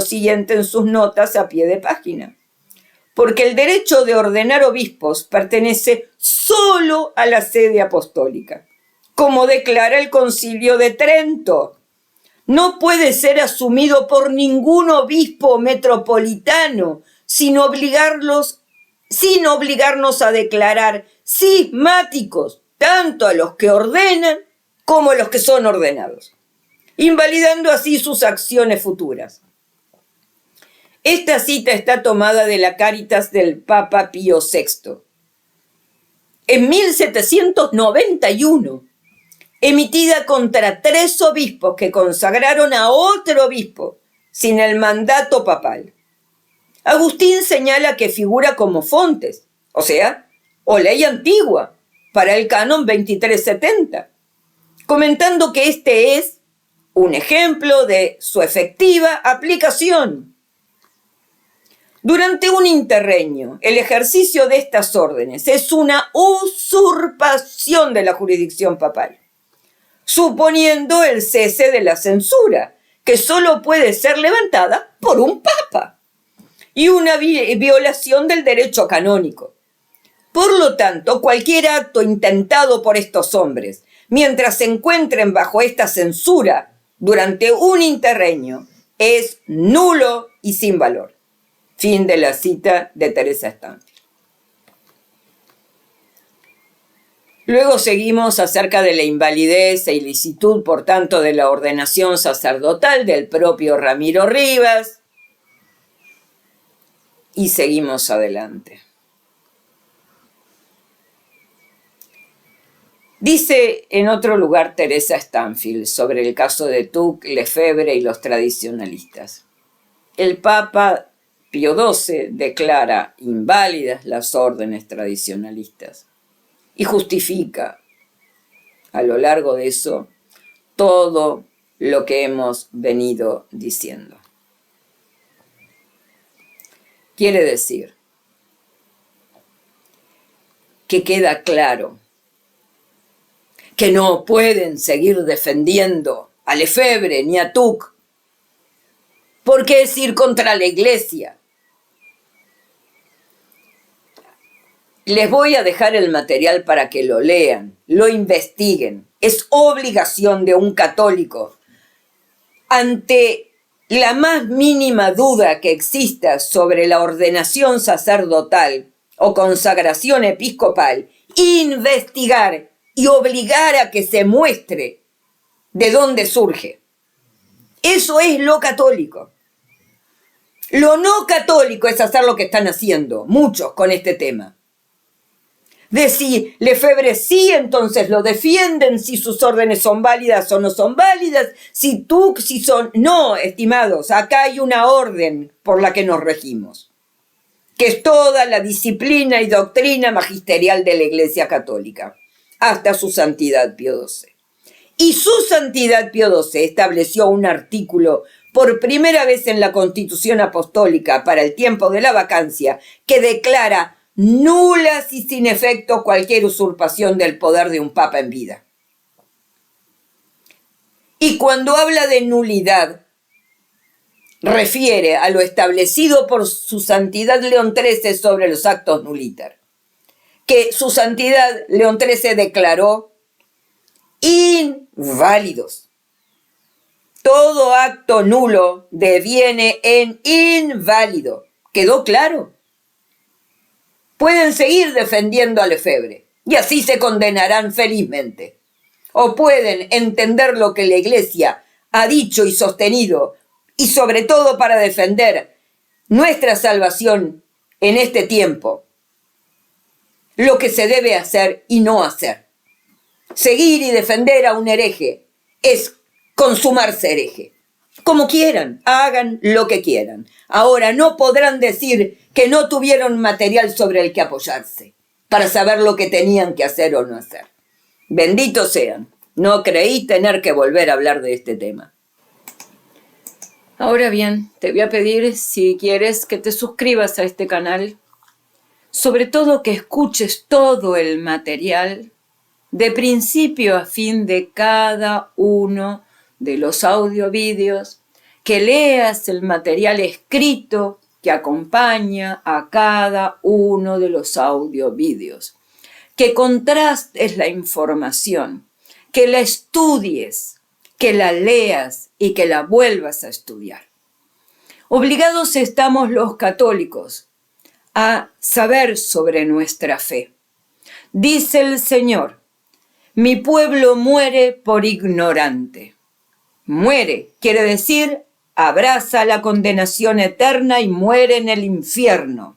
siguiente en sus notas a pie de página. Porque el derecho de ordenar obispos pertenece solo a la sede apostólica, como declara el Concilio de Trento. No puede ser asumido por ningún obispo metropolitano sin obligarnos a declarar cismáticos tanto a los que ordenan como a los que son ordenados, invalidando así sus acciones futuras. Esta cita está tomada de la Caritas del Papa Pío VI. En 1791, emitida contra 3 obispos que consagraron a otro obispo sin el mandato papal. Agustín señala que figura como fontes, o sea, o ley antigua, para el canon 2370, comentando que este es un ejemplo de su efectiva aplicación. Durante un interreño, el ejercicio de estas órdenes es una usurpación de la jurisdicción papal, suponiendo el cese de la censura, que solo puede ser levantada por un papa, y una violación del derecho canónico. Por lo tanto, cualquier acto intentado por estos hombres, mientras se encuentren bajo esta censura durante un interreño, es nulo y sin valor. Fin de la cita de Teresa Stanfield. Luego seguimos acerca de la invalidez e ilicitud, por tanto, de la ordenación sacerdotal del propio Ramiro Rivas. Y seguimos adelante. Dice en otro lugar Teresa Stanfield sobre el caso de Tuc, Lefebvre y los tradicionalistas. El Papa Pío XII declara inválidas las órdenes tradicionalistas y justifica a lo largo de eso todo lo que hemos venido diciendo. Quiere decir que queda claro que no pueden seguir defendiendo a Lefebvre ni a Tuc, porque es ir contra la Iglesia. Les voy a dejar el material para que lo lean, lo investiguen. Es obligación de un católico, ante la más mínima duda que exista sobre la ordenación sacerdotal o consagración episcopal, investigar y obligar a que se muestre de dónde surge. Eso es lo católico. Lo no católico es hacer lo que están haciendo muchos con este tema. Decir, Lefebvre sí, entonces lo defienden, si sus órdenes son válidas o no son válidas, si Tuc, si son... No, estimados, acá hay una orden por la que nos regimos, que es toda la disciplina y doctrina magisterial de la Iglesia Católica, hasta su santidad Pío XII. Y su santidad Pío XII estableció un artículo por primera vez en la Constitución Apostólica para el tiempo de la vacancia que declara nulas y sin efecto cualquier usurpación del poder de un papa en vida. Y cuando habla de nulidad, refiere a lo establecido por su santidad León XIII sobre los actos nuliter, que su santidad León XIII declaró inválidos. Todo acto nulo deviene en inválido. ¿Quedó claro? Pueden seguir defendiendo a Lefebvre y así se condenarán felizmente. O pueden entender lo que la Iglesia ha dicho y sostenido, y sobre todo para defender nuestra salvación en este tiempo, lo que se debe hacer y no hacer. Seguir y defender a un hereje es consumarse hereje. Como quieran, hagan lo que quieran. Ahora no podrán decir que no tuvieron material sobre el que apoyarse para saber lo que tenían que hacer o no hacer. Benditos sean. No creí tener que volver a hablar de este tema. Ahora bien, te voy a pedir, si quieres, que te suscribas a este canal. Sobre todo que escuches todo el material de principio a fin de cada uno de los audio-vídeos, que leas el material escrito que acompaña a cada uno de los audio-vídeos, que contrastes la información, que la estudies, que la leas y que la vuelvas a estudiar. Obligados estamos los católicos a saber sobre nuestra fe. Dice el Señor, mi pueblo muere por ignorante. Muere, quiere decir, abraza la condenación eterna y muere en el infierno.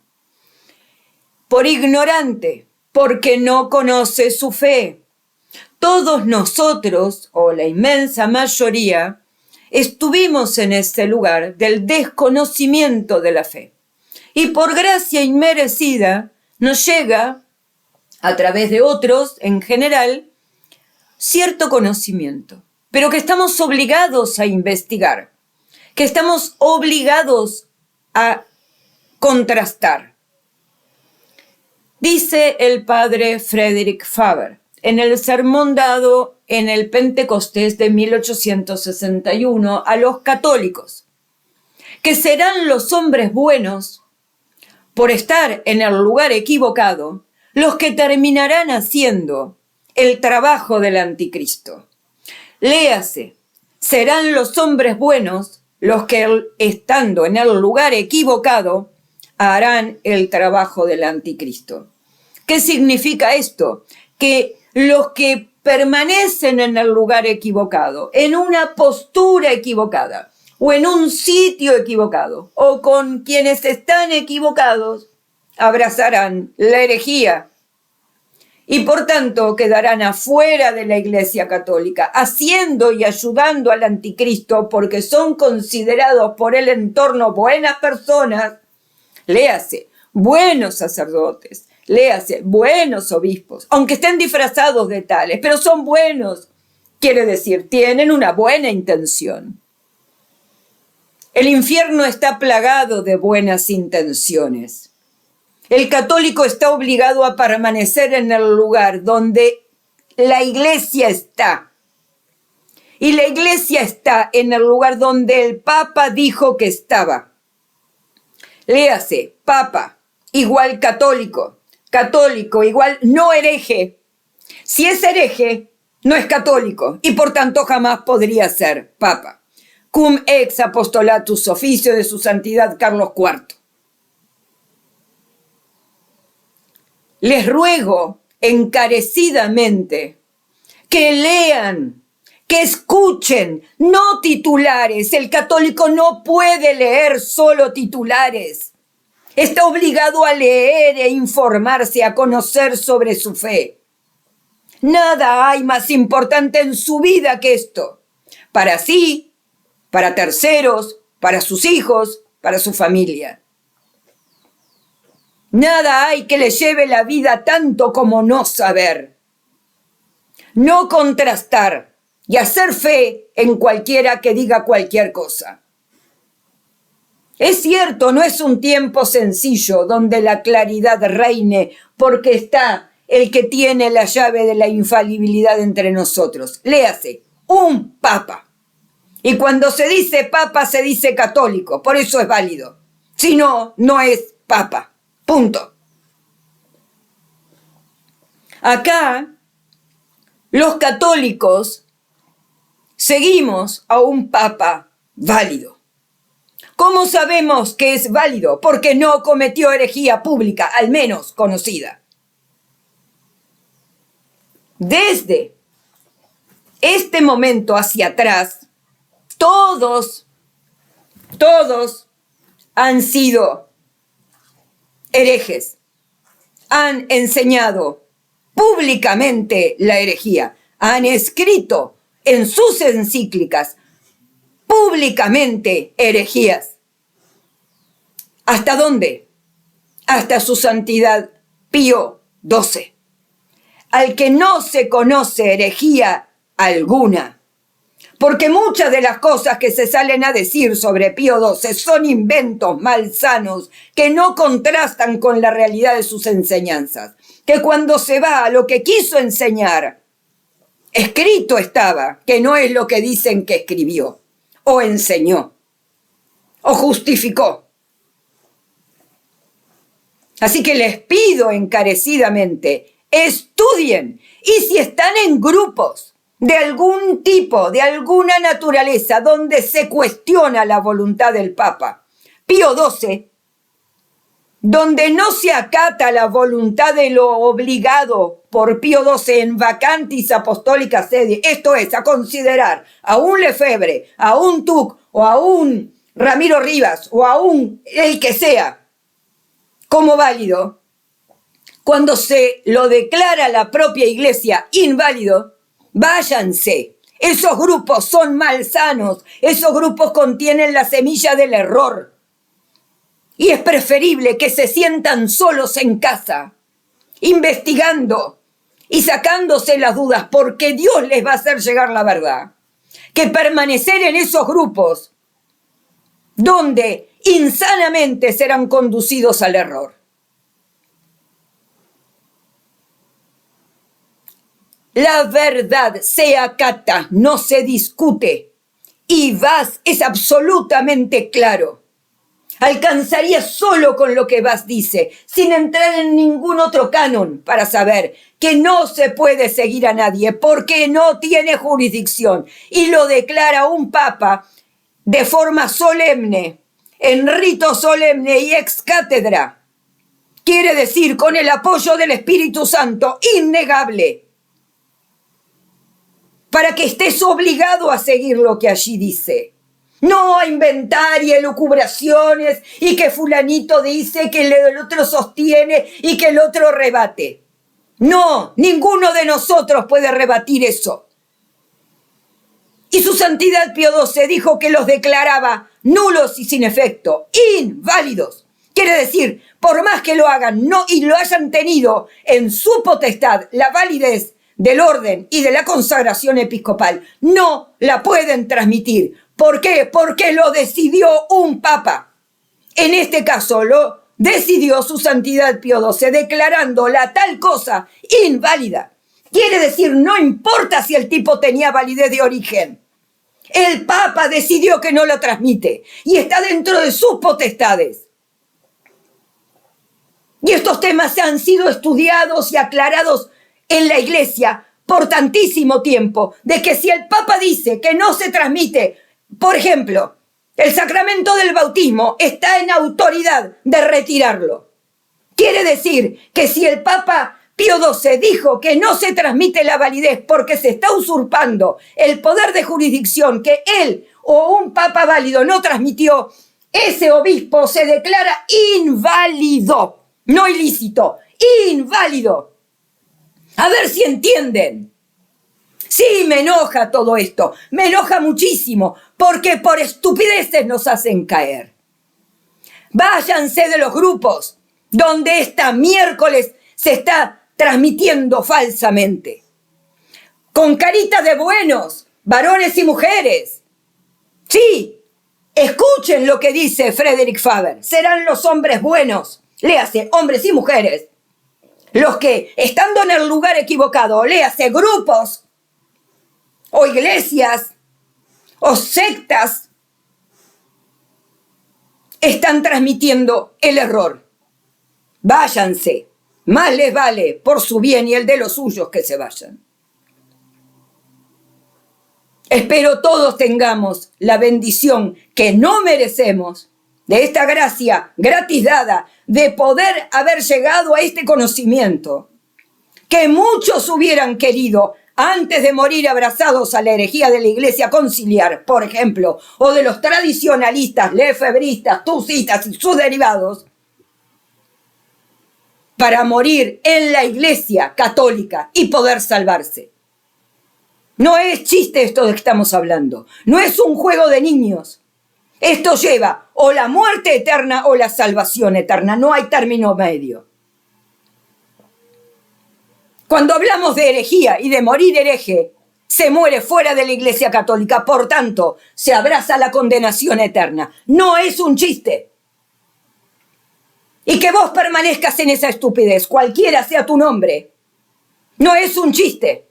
Por ignorante, porque no conoce su fe. Todos nosotros, o la inmensa mayoría, estuvimos en este lugar del desconocimiento de la fe. Y por gracia inmerecida nos llega a través de otros en general, cierto conocimiento, pero que estamos obligados a investigar, que estamos obligados a contrastar. Dice el padre Frederick Faber en el sermón dado en el Pentecostés de 1861 a los católicos, que serán los hombres buenos, por estar en el lugar equivocado, los que terminarán haciendo el trabajo del anticristo. Léase, serán los hombres buenos los que, estando en el lugar equivocado, harán el trabajo del anticristo. ¿Qué significa esto? Que los que permanecen en el lugar equivocado, en una postura equivocada, o en un sitio equivocado, o con quienes están equivocados, abrazarán la herejía y por tanto quedarán afuera de la Iglesia Católica, haciendo y ayudando al anticristo porque son considerados por el entorno buenas personas, léase, buenos sacerdotes, léase, buenos obispos, aunque estén disfrazados de tales, pero son buenos, quiere decir, tienen una buena intención. El infierno está plagado de buenas intenciones. El católico está obligado a permanecer en el lugar donde la iglesia está. Y la iglesia está en el lugar donde el Papa dijo que estaba. Léase, Papa igual católico, católico igual no hereje. Si es hereje, no es católico y por tanto jamás podría ser Papa. Cum ex apostolatus oficio de su santidad Carlos IV. Les ruego encarecidamente que lean, que escuchen, no titulares. El católico no puede leer solo titulares. Está obligado a leer e informarse, a conocer sobre su fe. Nada hay más importante en su vida que esto. Para sí, para terceros, para sus hijos, para su familia. Nada hay que le lleve la vida tanto como no saber, no contrastar y hacer fe en cualquiera que diga cualquier cosa. Es cierto, no es un tiempo sencillo donde la claridad reine porque está el que tiene la llave de la infalibilidad entre nosotros. Léase, un papa. Y cuando se dice papa se dice católico, por eso es válido. Si no, no es papa. Punto. Acá, los católicos seguimos a un papa válido. ¿Cómo sabemos que es válido? Porque no cometió herejía pública, al menos conocida. Desde este momento hacia atrás, todos han sido herejes, han enseñado públicamente la herejía, han escrito en sus encíclicas públicamente herejías. ¿Hasta dónde? Hasta su santidad Pío XII, al que no se conoce herejía alguna. Porque muchas de las cosas que se salen a decir sobre Pío XII son inventos malsanos que no contrastan con la realidad de sus enseñanzas. Que cuando se va a lo que quiso enseñar, escrito estaba, que no es lo que dicen que escribió, o enseñó, o justificó. Así que les pido encarecidamente, estudien, y si están en grupos de algún tipo, de alguna naturaleza, donde se cuestiona la voluntad del Papa Pío XII, donde no se acata la voluntad de lo obligado por Pío XII en vacantis apostólica sede, esto es, a considerar a un Lefebvre, a un Tuc o a un Ramiro Rivas o a un el que sea como válido, cuando se lo declara la propia Iglesia inválido, váyanse. Esos grupos son malsanos, esos grupos contienen la semilla del error. Y es preferible que se sientan solos en casa investigando y sacándose las dudas, porque Dios les va a hacer llegar la verdad, que permanecer en esos grupos donde insanamente serán conducidos al error. La verdad se acata, no se discute, y Vaz es absolutamente claro. Alcanzaría solo con lo que Vaz dice, sin entrar en ningún otro canon, para saber que no se puede seguir a nadie porque no tiene jurisdicción, y lo declara un papa de forma solemne, en rito solemne y ex cátedra. Quiere decir, con el apoyo del Espíritu Santo, innegable, para que estés obligado a seguir lo que allí dice. No a inventar y elucubraciones y que fulanito dice, que el otro sostiene y que el otro rebate. No, ninguno de nosotros puede rebatir eso. Y su santidad Pío XII dijo que los declaraba nulos y sin efecto, inválidos. Quiere decir, por más que lo hagan no, y lo hayan tenido en su potestad la validez del orden y de la consagración episcopal, no la pueden transmitir. ¿Por qué? Porque lo decidió un papa. En este caso lo decidió su santidad Pío XII, declarando la tal cosa inválida. Quiere decir, no importa si el tipo tenía validez de origen. El papa decidió que no lo transmite y está dentro de sus potestades. Y estos temas han sido estudiados y aclarados en la Iglesia por tantísimo tiempo, de que si el Papa dice que no se transmite, por ejemplo, el sacramento del bautismo, está en autoridad de retirarlo. Quiere decir que si el Papa Pío XII dijo que no se transmite la validez porque se está usurpando el poder de jurisdicción que él o un Papa válido no transmitió, ese obispo se declara inválido, no ilícito, inválido. A ver si entienden. Sí, me enoja todo esto, me enoja muchísimo, porque por estupideces nos hacen caer. Váyanse de los grupos donde esta miércoles se está transmitiendo falsamente. Con carita de buenos, varones y mujeres. Sí, escuchen lo que dice Frederick Faber. Serán los hombres buenos, léase, hombres y mujeres, los que, estando en el lugar equivocado, léase, grupos, o iglesias, o sectas, están transmitiendo el error. Váyanse, más les vale por su bien y el de los suyos que se vayan. Espero todos tengamos la bendición que no merecemos de esta gracia gratis dada, de poder haber llegado a este conocimiento, que muchos hubieran querido antes de morir abrazados a la herejía de la Iglesia conciliar, por ejemplo, o de los tradicionalistas, lefebristas, tucistas y sus derivados, para morir en la Iglesia católica y poder salvarse. No es chiste esto de que estamos hablando, no es un juego de niños. Esto lleva o la muerte eterna o la salvación eterna, no hay término medio. Cuando hablamos de herejía y de morir hereje, se muere fuera de la Iglesia católica, por tanto, se abraza la condenación eterna. No es un chiste. Y que vos permanezcas en esa estupidez, cualquiera sea tu nombre, no es un chiste.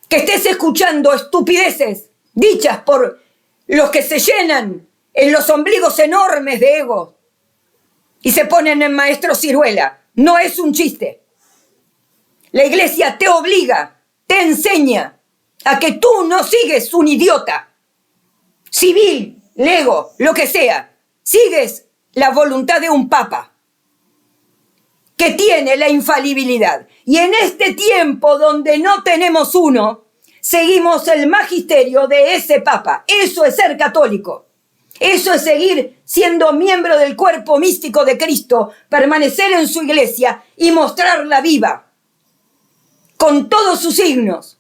Que estés escuchando estupideces dichas por los que se llenan en los ombligos enormes de ego y se ponen en maestro ciruela. No es un chiste. La Iglesia te obliga, te enseña a que tú no sigues un idiota, civil, lego, lo que sea. Sigues la voluntad de un papa que tiene la infalibilidad. Y en este tiempo donde no tenemos uno, seguimos el magisterio de ese papa. Eso es ser católico. Eso es seguir siendo miembro del cuerpo místico de Cristo, permanecer en su iglesia y mostrarla viva, con todos sus signos.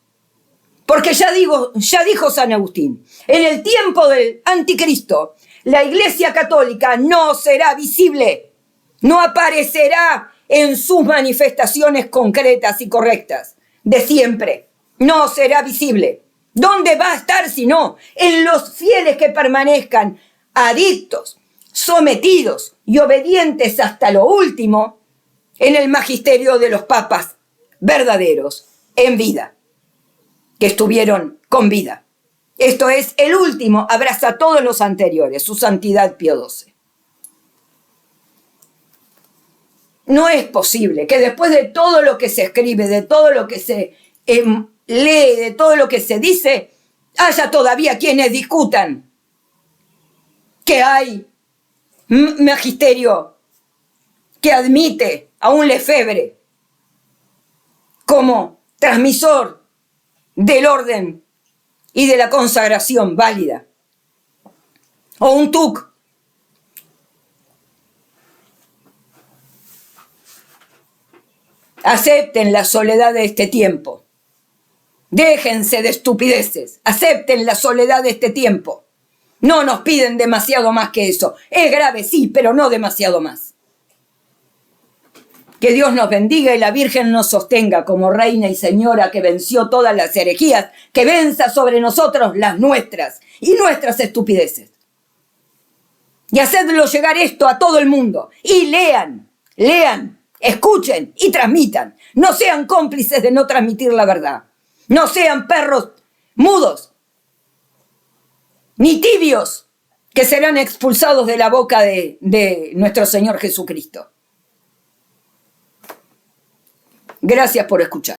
Porque ya dijo San Agustín, en el tiempo del anticristo, la Iglesia católica no será visible. No aparecerá en sus manifestaciones concretas y correctas de siempre. No será visible. ¿Dónde va a estar si no? En los fieles que permanezcan adictos, sometidos y obedientes hasta lo último en el magisterio de los papas verdaderos en vida, que estuvieron con vida. Esto es, el último abraza a todos los anteriores, su santidad Pío XII. No es posible que después de todo lo que se escribe, de todo lo que se lee, de todo lo que se dice, haya todavía quienes discutan que hay magisterio que admite a un Lefebvre como transmisor del orden y de la consagración válida, o un TUC. Acepten la soledad de este tiempo. Déjense de estupideces. Acepten la soledad de este tiempo. No nos piden demasiado más que eso. Es grave, sí, pero no demasiado más. Que Dios nos bendiga y la Virgen nos sostenga como Reina y Señora que venció todas las herejías, que venza sobre nosotros las nuestras y nuestras estupideces. Y hacedlo llegar esto a todo el mundo. Y lean, escuchen y transmitan. No sean cómplices de no transmitir la verdad. No sean perros mudos, ni tibios, que serán expulsados de la boca de nuestro Señor Jesucristo. Gracias por escuchar.